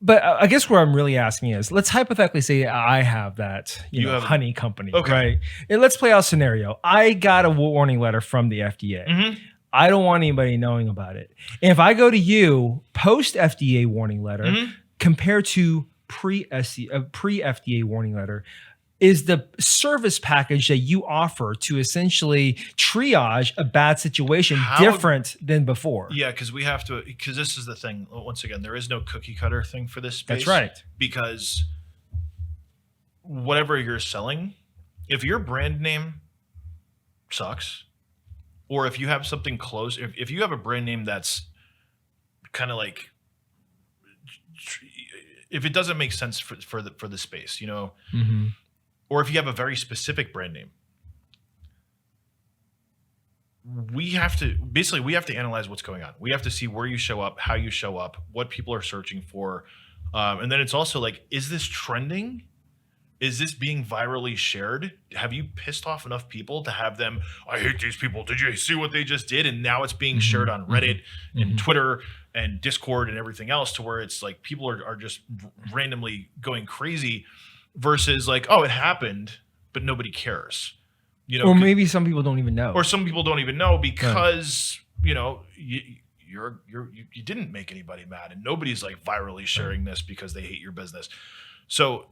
But I guess where I'm really asking is, let's hypothetically say I have that, have honey company, right? And let's play out a scenario. I got a warning letter from the FDA. I don't want anybody knowing about it. And if I go to you, post FDA warning letter, compared to pre-FDA warning letter, is the service package that you offer to essentially triage a bad situation different than before? Yeah, because this is the thing. Once again, there is no cookie cutter thing for this space. That's right. Because whatever you're selling, if your brand name sucks, or if you have something close, if you have a brand name that's kind of like, if it doesn't make sense for the space, or if you have a very specific brand name, we have to analyze what's going on. We have to see where you show up, how you show up, what people are searching for. And then it's also like, is this trending? Is this being virally shared? Have you pissed off enough people to have them, I hate these people. Did you see what they just did? And now it's being shared on Reddit and Twitter and Discord and everything else, to where it's like people are just randomly going crazy. Versus like, oh, it happened, but nobody cares. Or maybe some people don't even know. Or some people don't even know because you didn't make anybody mad, and nobody's like virally sharing this because they hate your business. So,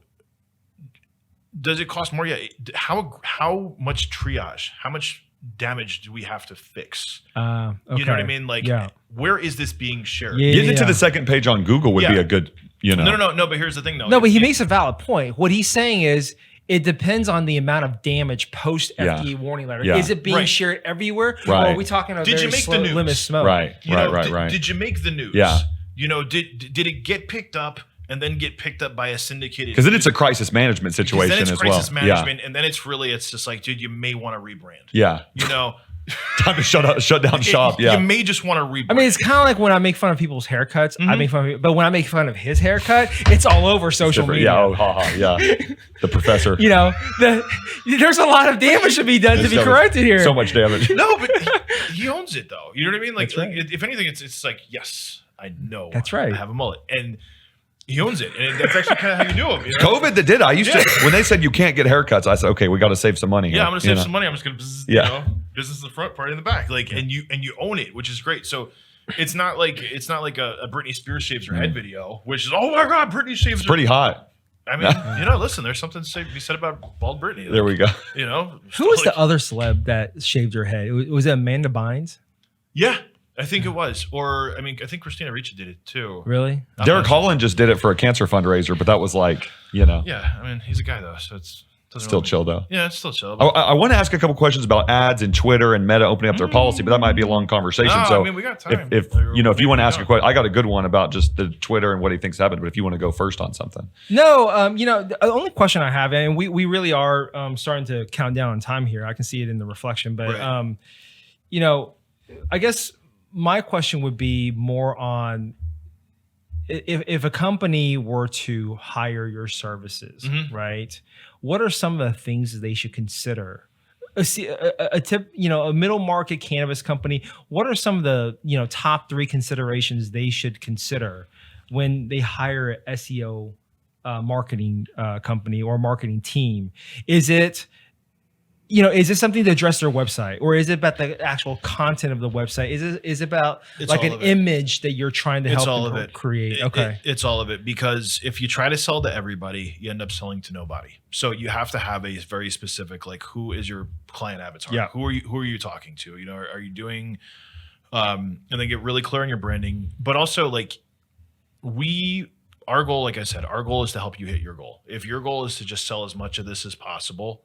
does it cost more? Yeah. How much triage? How much damage do we have to fix? Okay. You know what I mean? Like, where is this being shared? Getting to the second page on Google would be a good. No. But here's the thing, though. No, but he makes a valid point. What he's saying is, it depends on the amount of damage post FDA warning letter. Is it being shared everywhere? Or are we talking about did you make the news? Limit smoke? Right. Did you make the news? Yeah. Did it get picked up and then get picked up by a syndicated? Because then it's a crisis management situation as well. Crisis management, and then it's just like, dude, you may want to rebrand. Yeah. Time to shut down shop. You may just want to rebrand. I mean, it's kind of like when I make fun of people's haircuts. I make fun of, but when I make fun of his haircut, it's all over social media. Yeah, the professor. There's a lot of damage to be done to be corrected here. So much damage. No, but he owns it though. You know what I mean? Like, if anything, it's like, yes, I know. That's right. I have a mullet, and he owns it, and that's actually kind of how you do it. COVID that did. I used to, when they said you can't get haircuts, I said, okay, we got to save some money. Yeah, I'm going to save some money. I'm just going to, business in the front, party in the back, like, and you own it, which is great. So it's not like a Britney Spears shaves her head video, which is, oh my God, Britney shaves. It's pretty hot. I mean, listen, there's something to be said about bald Britney. Like, there we go. Who was the other celeb that shaved her head? Was it Amanda Bynes? Yeah. I think it was. Or, I think Christina Ricci did it too. Really? Derek Holland just did it for a cancer fundraiser, but that was like, Yeah, I mean, he's a guy though, so it's still chill though. Yeah, it's still chill. I want to ask a couple questions about ads and Twitter and Meta opening up their policy, but that might be a long conversation. So we got time. If you want to ask a question, I got a good one about just the Twitter and what he thinks happened, but if you want to go first on something. No, the only question I have, and we really are starting to count down on time here. I can see it in the reflection, but I guess my question would be more on if a company were to hire your services, right? What are some of the things that they should consider? A middle market cannabis company, what are some of the top 3 considerations they should consider when they hire an SEO marketing company or marketing team? Is it is this something to address their website, or is it about the actual content of the website? Is it about like an image that you're trying to help them create? Okay. It's all of it, because if you try to sell to everybody, you end up selling to nobody. So you have to have a very specific, like, who is your client avatar? Yeah. Who are you talking to? Are you doing, and then get really clear on your branding, but also like our goal, like I said, our goal is to help you hit your goal. If your goal is to just sell as much of this as possible,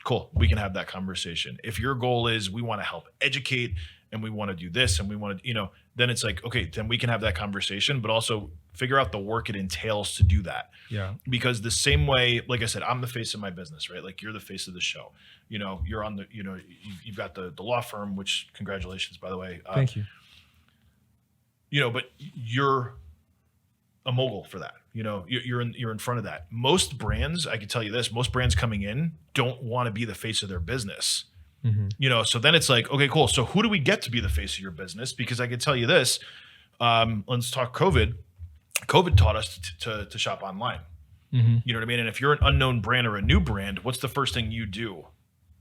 cool, we can have that conversation. If your goal is we want to help educate and we want to do this and we want to, then it's like, okay, then we can have that conversation, but also figure out the work it entails to do that. Yeah. Because the same way, like I said, I'm the face of my business, right? Like you're the face of the show. You're on the, you've got the law firm, which congratulations, by the way. Thank you. But you're a mogul for that. You're in front of that. Most brands, I can tell you this, most brands coming in don't want to be the face of their business. So then it's like, okay, cool. So who do we get to be the face of your business? Because I can tell you this, let's talk COVID. COVID taught us to shop online. You know what I mean? And if you're an unknown brand or a new brand, what's the first thing you do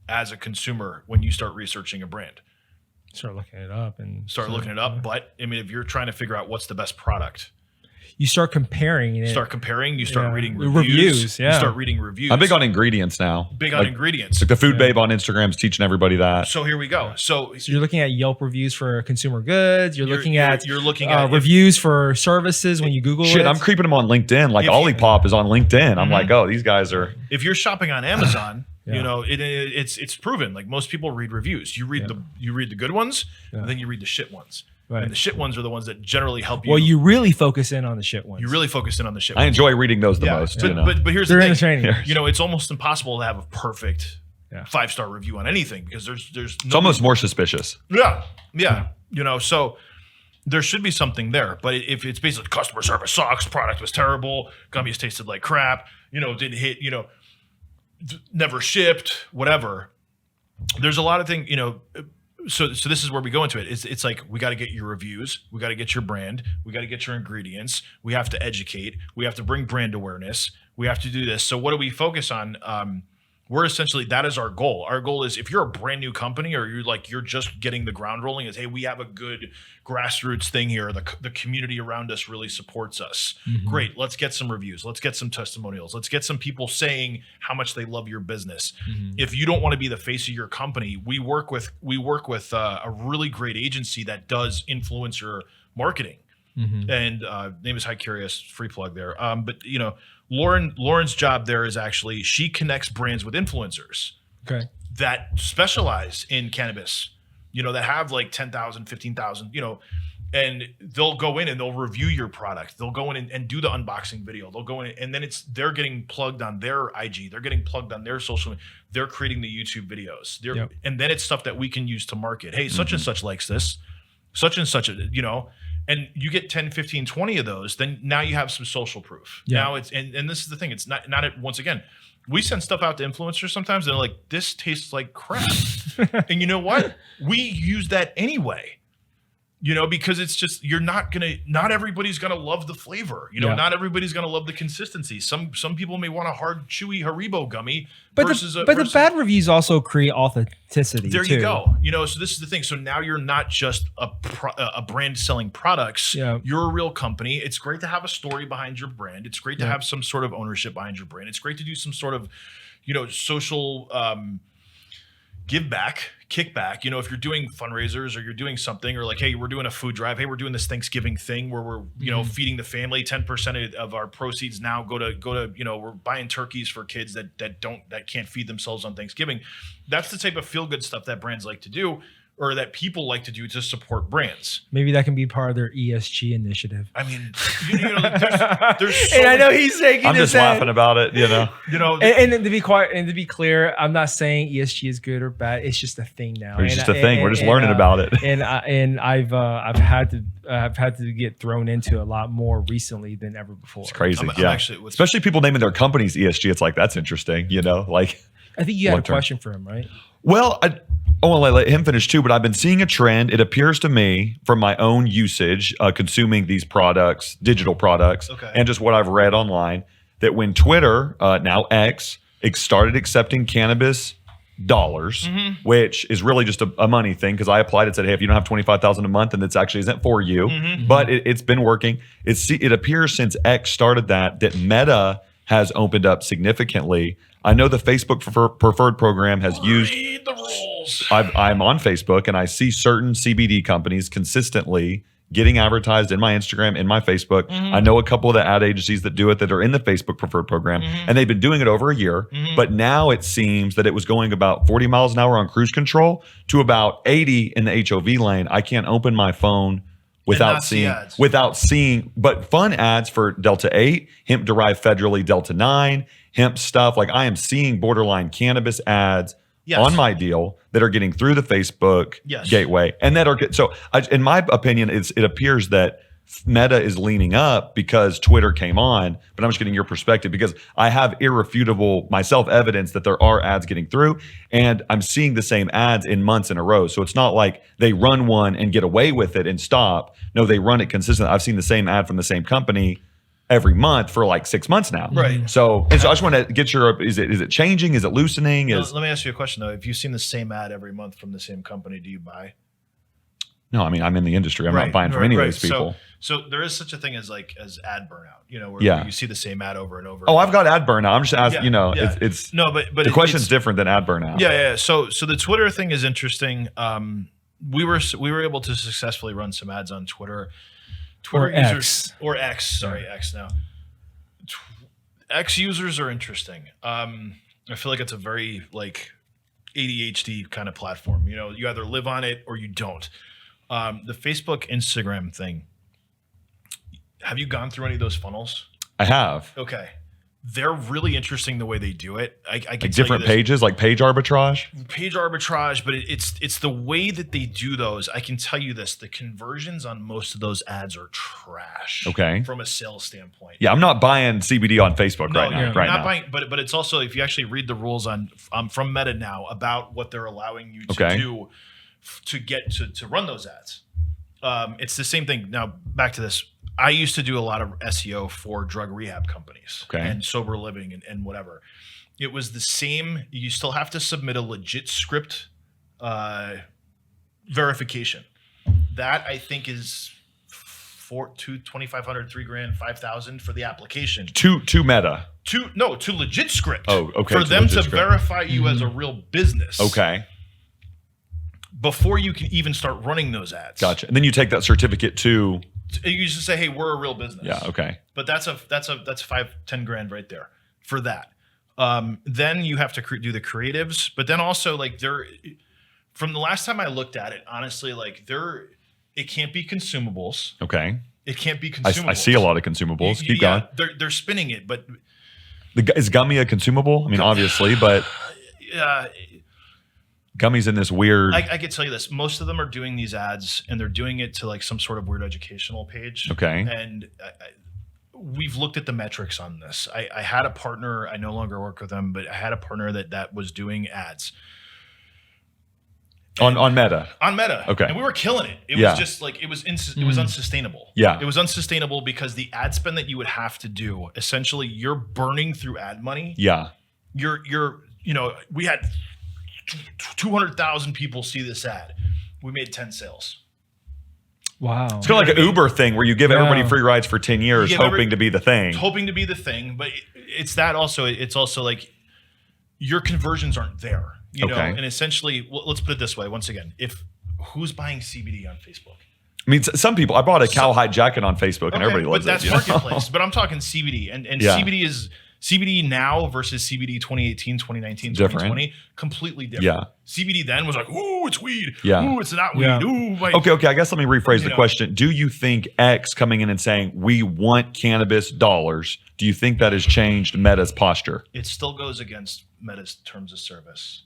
as a consumer when you start researching a brand? Start looking it up. But I mean, if you're trying to figure out what's the best product, you start comparing it. You start reading reviews. Yeah. You start reading reviews. I'm big on ingredients now. Ingredients. Like the Food Babe on Instagram is teaching everybody that. So here we go. So you're looking at Yelp reviews for consumer goods. You're looking at reviews for services when you Google it. I'm creeping them on LinkedIn. Like Olipop is on LinkedIn. I'm like, oh, these guys are. If you're shopping on Amazon, it's proven. Like most people read reviews. You read the good ones, and then you read the shit ones. Right. And the shit ones are the ones that generally help you. Well, you really focus in on the shit ones. I enjoy reading those the most. But here's They're the thing. entertaining. It's almost impossible to have a perfect 5-star review on anything because there's it's almost more suspicious. Yeah. So there should be something there. But if it's basically customer service sucks, product was terrible, gummies tasted like crap, didn't hit, never shipped, whatever. There's a lot of things, So this is where we go into it. It's like we got to get your reviews, we got to get your brand, we got to get your ingredients, we have to educate, we have to bring brand awareness, we have to do this. So what do we focus on? We're essentially, that is our goal. Our goal is if you're a brand new company or you're just getting the ground rolling, is hey, we have a good grassroots thing here. The community around us really supports us. Great. Let's get some reviews. Let's get some testimonials. Let's get some people saying how much they love your business. If you don't want to be the face of your company, we work with a really great agency that does influencer marketing. And name is High Curious, free plug there. But Lauren's job there is actually she connects brands with influencers that specialize in cannabis, that have like 10,000, 15,000, and they'll go in and they'll review your product. They'll go in and do the unboxing video. They'll go in and then they're getting plugged on their IG. They're getting plugged on their social media. They're creating the YouTube videos. And then it's stuff that we can use to market. Hey, such and such likes this, such and such, and you get 10, 15, 20 of those, then now you have some social proof. Now it's, and this is the thing, it's not once again, we send stuff out to influencers sometimes and they're like, this tastes like crap. And you know what? We use that anyway, because it's just, not everybody's going to love the flavor. Not everybody's going to love the consistency. Some people may want a hard, chewy Haribo gummy the bad reviews also create authenticity. There you go. So this is the thing. So now you're not just a brand selling products. You're a real company. It's great to have a story behind your brand. It's great to have some sort of ownership behind your brand. It's great to do some sort of, social give back, kickback. If you're doing fundraisers or you're doing something, or like, hey, we're doing a food drive. Hey, we're doing this Thanksgiving thing where we're, feeding the family. 10% of our proceeds now go to, we're buying turkeys for kids that can't feed themselves on Thanksgiving. That's the type of feel good stuff that brands like to do, or that people like to do to support brands. Maybe that can be part of their ESG initiative. I mean, there's so and I know he's shaking I'm his just head. laughing about it, And to be quiet and to be clear, I'm not saying ESG is good or bad. It's just a thing now. It's just a thing. We're just learning about it. And I've had to get thrown into a lot more recently than ever before. It's crazy, especially people naming their companies ESG. It's like, that's interesting, like. I think you had a question for him, right? Well, I want to let him finish too, but I've been seeing a trend. It appears to me from my own usage, consuming these products, digital products, and just what I've read online, that when Twitter, now X, started accepting cannabis dollars, which is really just a money thing, because I applied and said, hey, if you don't have 25,000 a month, then this actually isn't for you. But it's been working. It appears since X started that Meta has opened up significantly. I know the Facebook preferred program has used. Read the rules. I'm on Facebook and I see certain CBD companies consistently getting advertised in my Instagram, in my Facebook. I know a couple of the ad agencies that do it that are in the Facebook preferred program, and they've been doing it over a year. But now it seems that it was going about 40 miles an hour on cruise control to about 80 in the HOV lane. I can't open my phone without seeing, but fun ads for Delta 8, hemp derived federally Delta 9, hemp stuff. Like I am seeing borderline cannabis ads on my deal that are getting through the Facebook gateway, and that are in my opinion, it appears that Meta is leaning up because Twitter came on. But I'm just getting your perspective, because I have irrefutable myself evidence that there are ads getting through, and I'm seeing the same ads in months in a row. So it's not like they run one and get away with it and stop. No, they run it consistently. I've seen the same ad from the same company every month for like 6 months now. Right. So I just want to get your, is it changing? Is it loosening? Let me ask you a question though. If you've seen the same ad every month from the same company, do you buy? No, I mean, I'm in the industry. I'm not buying from any of those people. So there is such a thing as ad burnout, where you see the same ad over and over. Oh, I've got ad burnout. I'm just asking, it's no, but the question's different than ad burnout. Yeah. So the Twitter thing is interesting. We were able to successfully run some ads on Twitter. Or X. Or X. Sorry, X now. X users are interesting. I feel like it's a very ADHD kind of platform. You either live on it or you don't. The Facebook, Instagram thing. Have you gone through any of those funnels? I have. Okay. They're really interesting the way they do it. I can like different pages, like page arbitrage? Page arbitrage, but it's the way that they do those. I can tell you this, the conversions on most of those ads are trash. Okay. From a sales standpoint. Yeah, I'm not buying CBD on Facebook right now. Not buying, but it's also, if you actually read the rules from Meta now about what they're allowing you to do to get to run those ads. It's the same thing. Now, back to this. I used to do a lot of SEO for drug rehab companies and sober living and whatever. It was the same. You still have to submit a legit script verification. That I think is $2,500, $3,000, $5,000 for the application. To Meta. To legit script. Oh, okay. For them to verify you as a real business. Okay. Before you can even start running those ads. Gotcha. And then you take that certificate to. You just say, "Hey, we're a real business." Yeah. Okay. But that's $5-10 right there for that. Then you have to do the creatives, but then also from the last time I looked at it, honestly, it can't be consumables. Okay. It can't be consumables. I see a lot of consumables. Keep going. They're spinning it, but is gummy a consumable? I mean, obviously, but gummy's in this weird. I can tell you this: most of them are doing these ads, and they're doing it to some sort of weird educational page. Okay. And we've looked at the metrics on this. I had a partner. I no longer work with them, but I had a partner that was doing ads on Meta. On Meta. Okay. And we were killing it. It was just it was unsustainable. Yeah. It was unsustainable because the ad spend that you would have to do, essentially, you're burning through ad money. Yeah. We had 200,000 people see this ad. We made 10 sales. Wow. It's kind of like an Uber thing where you give everybody free rides for 10 years hoping to be the thing. Hoping to be the thing. But it's that also. It's also your conversions aren't there. You know? And essentially, let's put it this way. Once again, who's buying CBD on Facebook? I mean, some people. I bought a cowhide jacket on Facebook and everybody loves it. But that's marketplace. But I'm talking CBD. And CBD is CBD now versus CBD 2018, 2019, 2020, completely different. Yeah. CBD then was ooh, it's weed. Yeah. Ooh, it's not weed. Yeah. Ooh, Okay. I guess let me rephrase the question. Do you think X coming in and saying, we want cannabis dollars, do you think that has changed Meta's posture? It still goes against Meta's terms of service.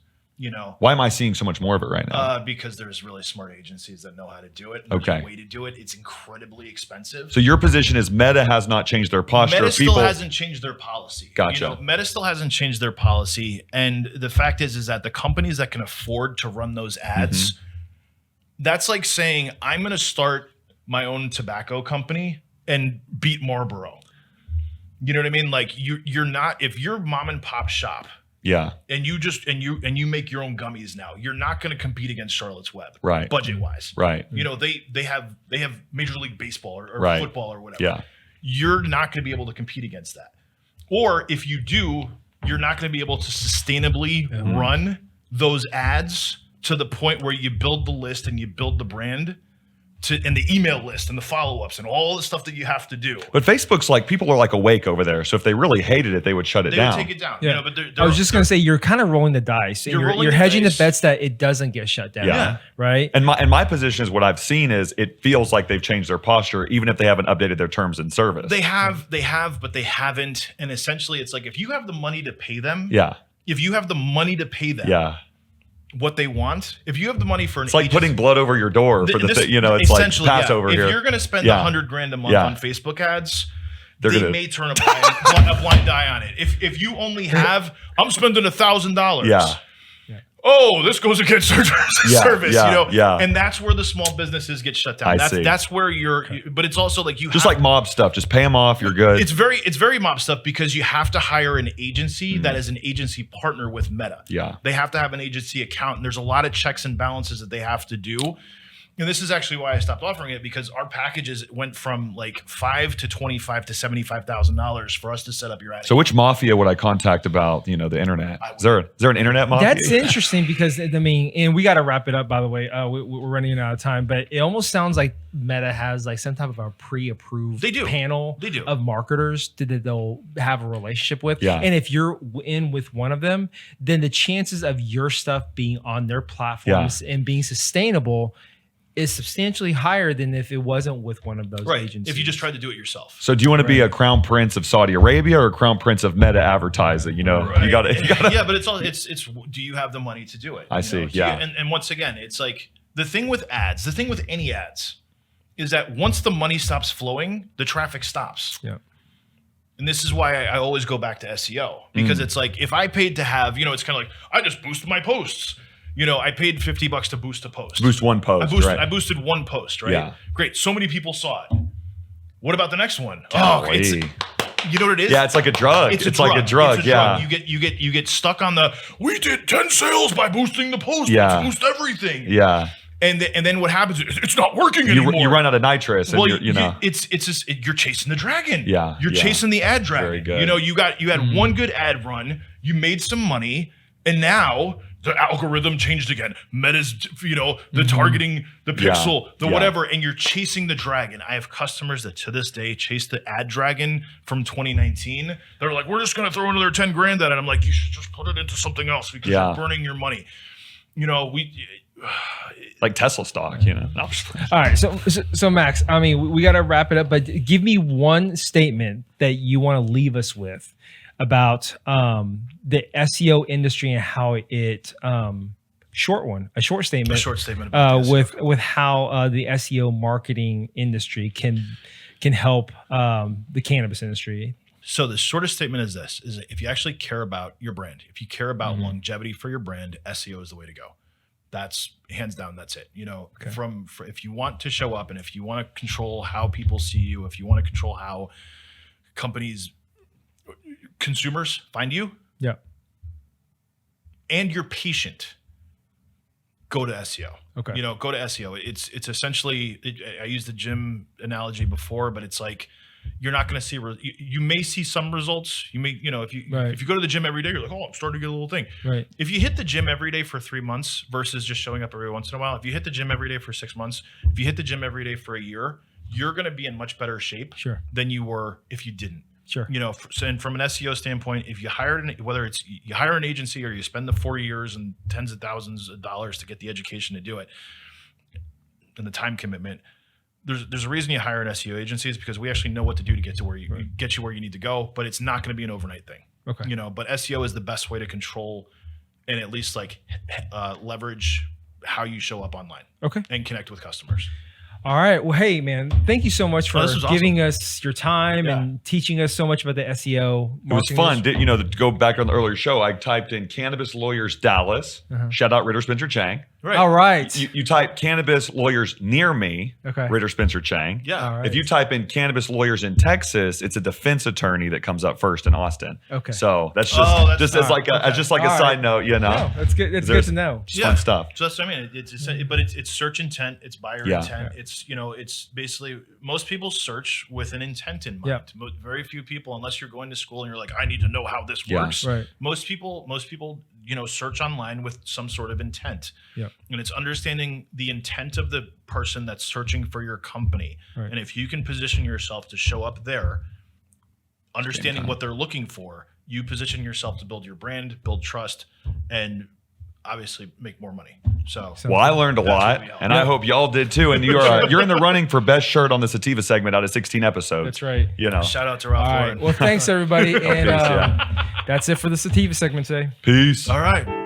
Why am I seeing so much more of it right now? Because there's really smart agencies that know how to do it. There's a way to do it. It's incredibly expensive. So your position is Meta has not changed their posture. Meta still hasn't changed their policy. Gotcha. Meta still hasn't changed their policy. And the fact is that the companies that can afford to run those ads, that's like saying, I'm going to start my own tobacco company and beat Marlboro. You know what I mean? You're not, if your mom and pop shop Yeah. and you make your own gummies now, you're not going to compete against Charlotte's Web, Right. budget wise, Right. You know, they have Major League Baseball or Right. football or whatever. Yeah. You're not going to be able to compete against that. Or if you do, you're not going to be able to sustainably run those ads to the point where you build the list and you build the brand and the email list and the follow-ups and all the stuff that you have to do. But Facebook's like, people are like awake over there. So if they really hated it, they would shut it They down. would take it down. Yeah. You know, but I was just gonna say you're kind of rolling the dice. And Rolling you're the hedging dice. the bets that it doesn't get shut down. Yeah. Right. And my position is what I've seen is it feels like they've changed their posture, even if they haven't updated their terms and service. They have, but they haven't. And essentially, it's like if you have the money to pay them, Yeah. if you have the money to pay them, Yeah. what they want, if you have the money for an It's like agency- putting blood over your door for This- it's like essentially, Passover If here. you're going to spend Yeah. $100,000 a month Yeah. on Facebook ads, They're they gonna- may turn a blind eye on it. If you only have, I'm spending $1,000. Yeah. Oh, this goes against our service, yeah, you know, yeah. and that's where the small businesses get shut down. I see. That's where but it's also like Just like mob stuff, just pay them off. You're good. It's very mob stuff because you have to hire an agency that is an agency partner with Meta. Yeah. They have to have an agency account, and there's a lot of checks and balances that they have to do. And this is actually why I stopped offering it, because our packages went from like $5,000 to $25,000 to $75,000 for us to set up your ad. So which mafia would I contact about, the internet? Is there an internet mafia? That's interesting because I mean, and we got to wrap it up. By the way, we're running out of time, but it almost sounds like Meta has like some type of a pre-approved panel of marketers that they'll have a relationship with. Yeah. And if you're in with one of them, then the chances of your stuff being on their platforms and being sustainable is substantially higher than if it wasn't with one of those agencies. If you just tried to do it yourself. So do you want to be a crown prince of Saudi Arabia or a crown prince of Meta advertising? You got to. Yeah, but it's do you have the money to do it? I see. And once again, it's like the thing with ads, the thing with any ads is that once the money stops flowing, the traffic stops. Yeah. And this is why I always go back to SEO, because it's like if I paid to have, it's kind of like I just boosted my posts. I paid $50 to boost a post. Boost one post. I boosted one post, right? Yeah. Great. So many people saw it. What about the next one? Golly. You know what it is? Yeah, it's like a drug. It's like a drug. It's a yeah. drug. You get stuck on we did 10 sales by boosting the post. Yeah. Let's boost everything. Yeah. And then what happens is it's not working anymore. You run out of nitrous, and it's just you're chasing the dragon. Yeah. You're chasing the ad dragon. Very good. You had one good ad run, you made some money, and now the algorithm changed again. Meta's, the targeting, the pixel, whatever, and you're chasing the dragon. I have customers that to this day chase the ad dragon from 2019. They're like, we're just going to throw another 10 grand at it. I'm like, you should just put it into something else because you're burning your money. Like Tesla stock, No, all right. So Max, I mean, we got to wrap it up, but give me one statement that you want to leave us with about the SEO industry and how it a short statement about with how the SEO marketing industry can help the cannabis industry. So the shortest statement is this: is that if you actually care about your brand, if you care about longevity for your brand, SEO is the way to go. That's hands down. That's it. If you want to show up and if you want to control how people see you, if you want to control how consumers find you, and you're patient, go to SEO. Okay. Go to SEO. It's essentially, I used the gym analogy before, but it's like, you're not going to see, you may see some results. You may, if you go to the gym every day, you're like, oh, I'm starting to get a little thing. Right. If you hit the gym every day for 3 months versus just showing up every once in a while, if you hit the gym every day for 6 months, if you hit the gym every day for a year, you're going to be in much better shape than you were if you didn't. Sure. And from an SEO standpoint, if you whether it's you hire an agency or you spend the 4 years and tens of thousands of dollars to get the education to do it and the time commitment, there's a reason you hire an SEO agency is because we actually know what to do to get to where get you where you need to go, but it's not going to be an overnight thing. Okay. But SEO is the best way to control and at least leverage how you show up online. Okay. And connect with customers. All right. Well, hey, man, thank you so much for this was giving us your time and teaching us so much about the SEO. It was fun. To go back on the earlier show, I typed in Cannabis Lawyers Dallas. Shout out Ritter Spencer Cheng. Right. All right. You type Cannabis Lawyers near me, Ritter Spencer Cheng. Yeah. All right. If you type in Cannabis Lawyers in Texas, it's a defense attorney that comes up first in Austin. Okay. So that's just all like a side note, No, that's good. It's good to know. Just fun stuff. So that's what I mean. It's search intent, it's buyer intent. It's it's basically most people search with an intent in mind. Very few people, unless you're going to school and you're like, I need to know how this works. Right. Most people search online with some sort of intent. Yeah. And it's understanding the intent of the person that's searching for your company. Right. And if you can position yourself to show up there, understanding what they're looking for, you position yourself to build your brand, build trust, and obviously make more money. So well, I learned a lot, and I hope y'all did too. And you're in the running for best shirt on the Sativa segment out of 16 episodes. That's right. Shout out to Ralph Lauren. Well, thanks everybody, and that's it for the Sativa segment today. Peace. All right.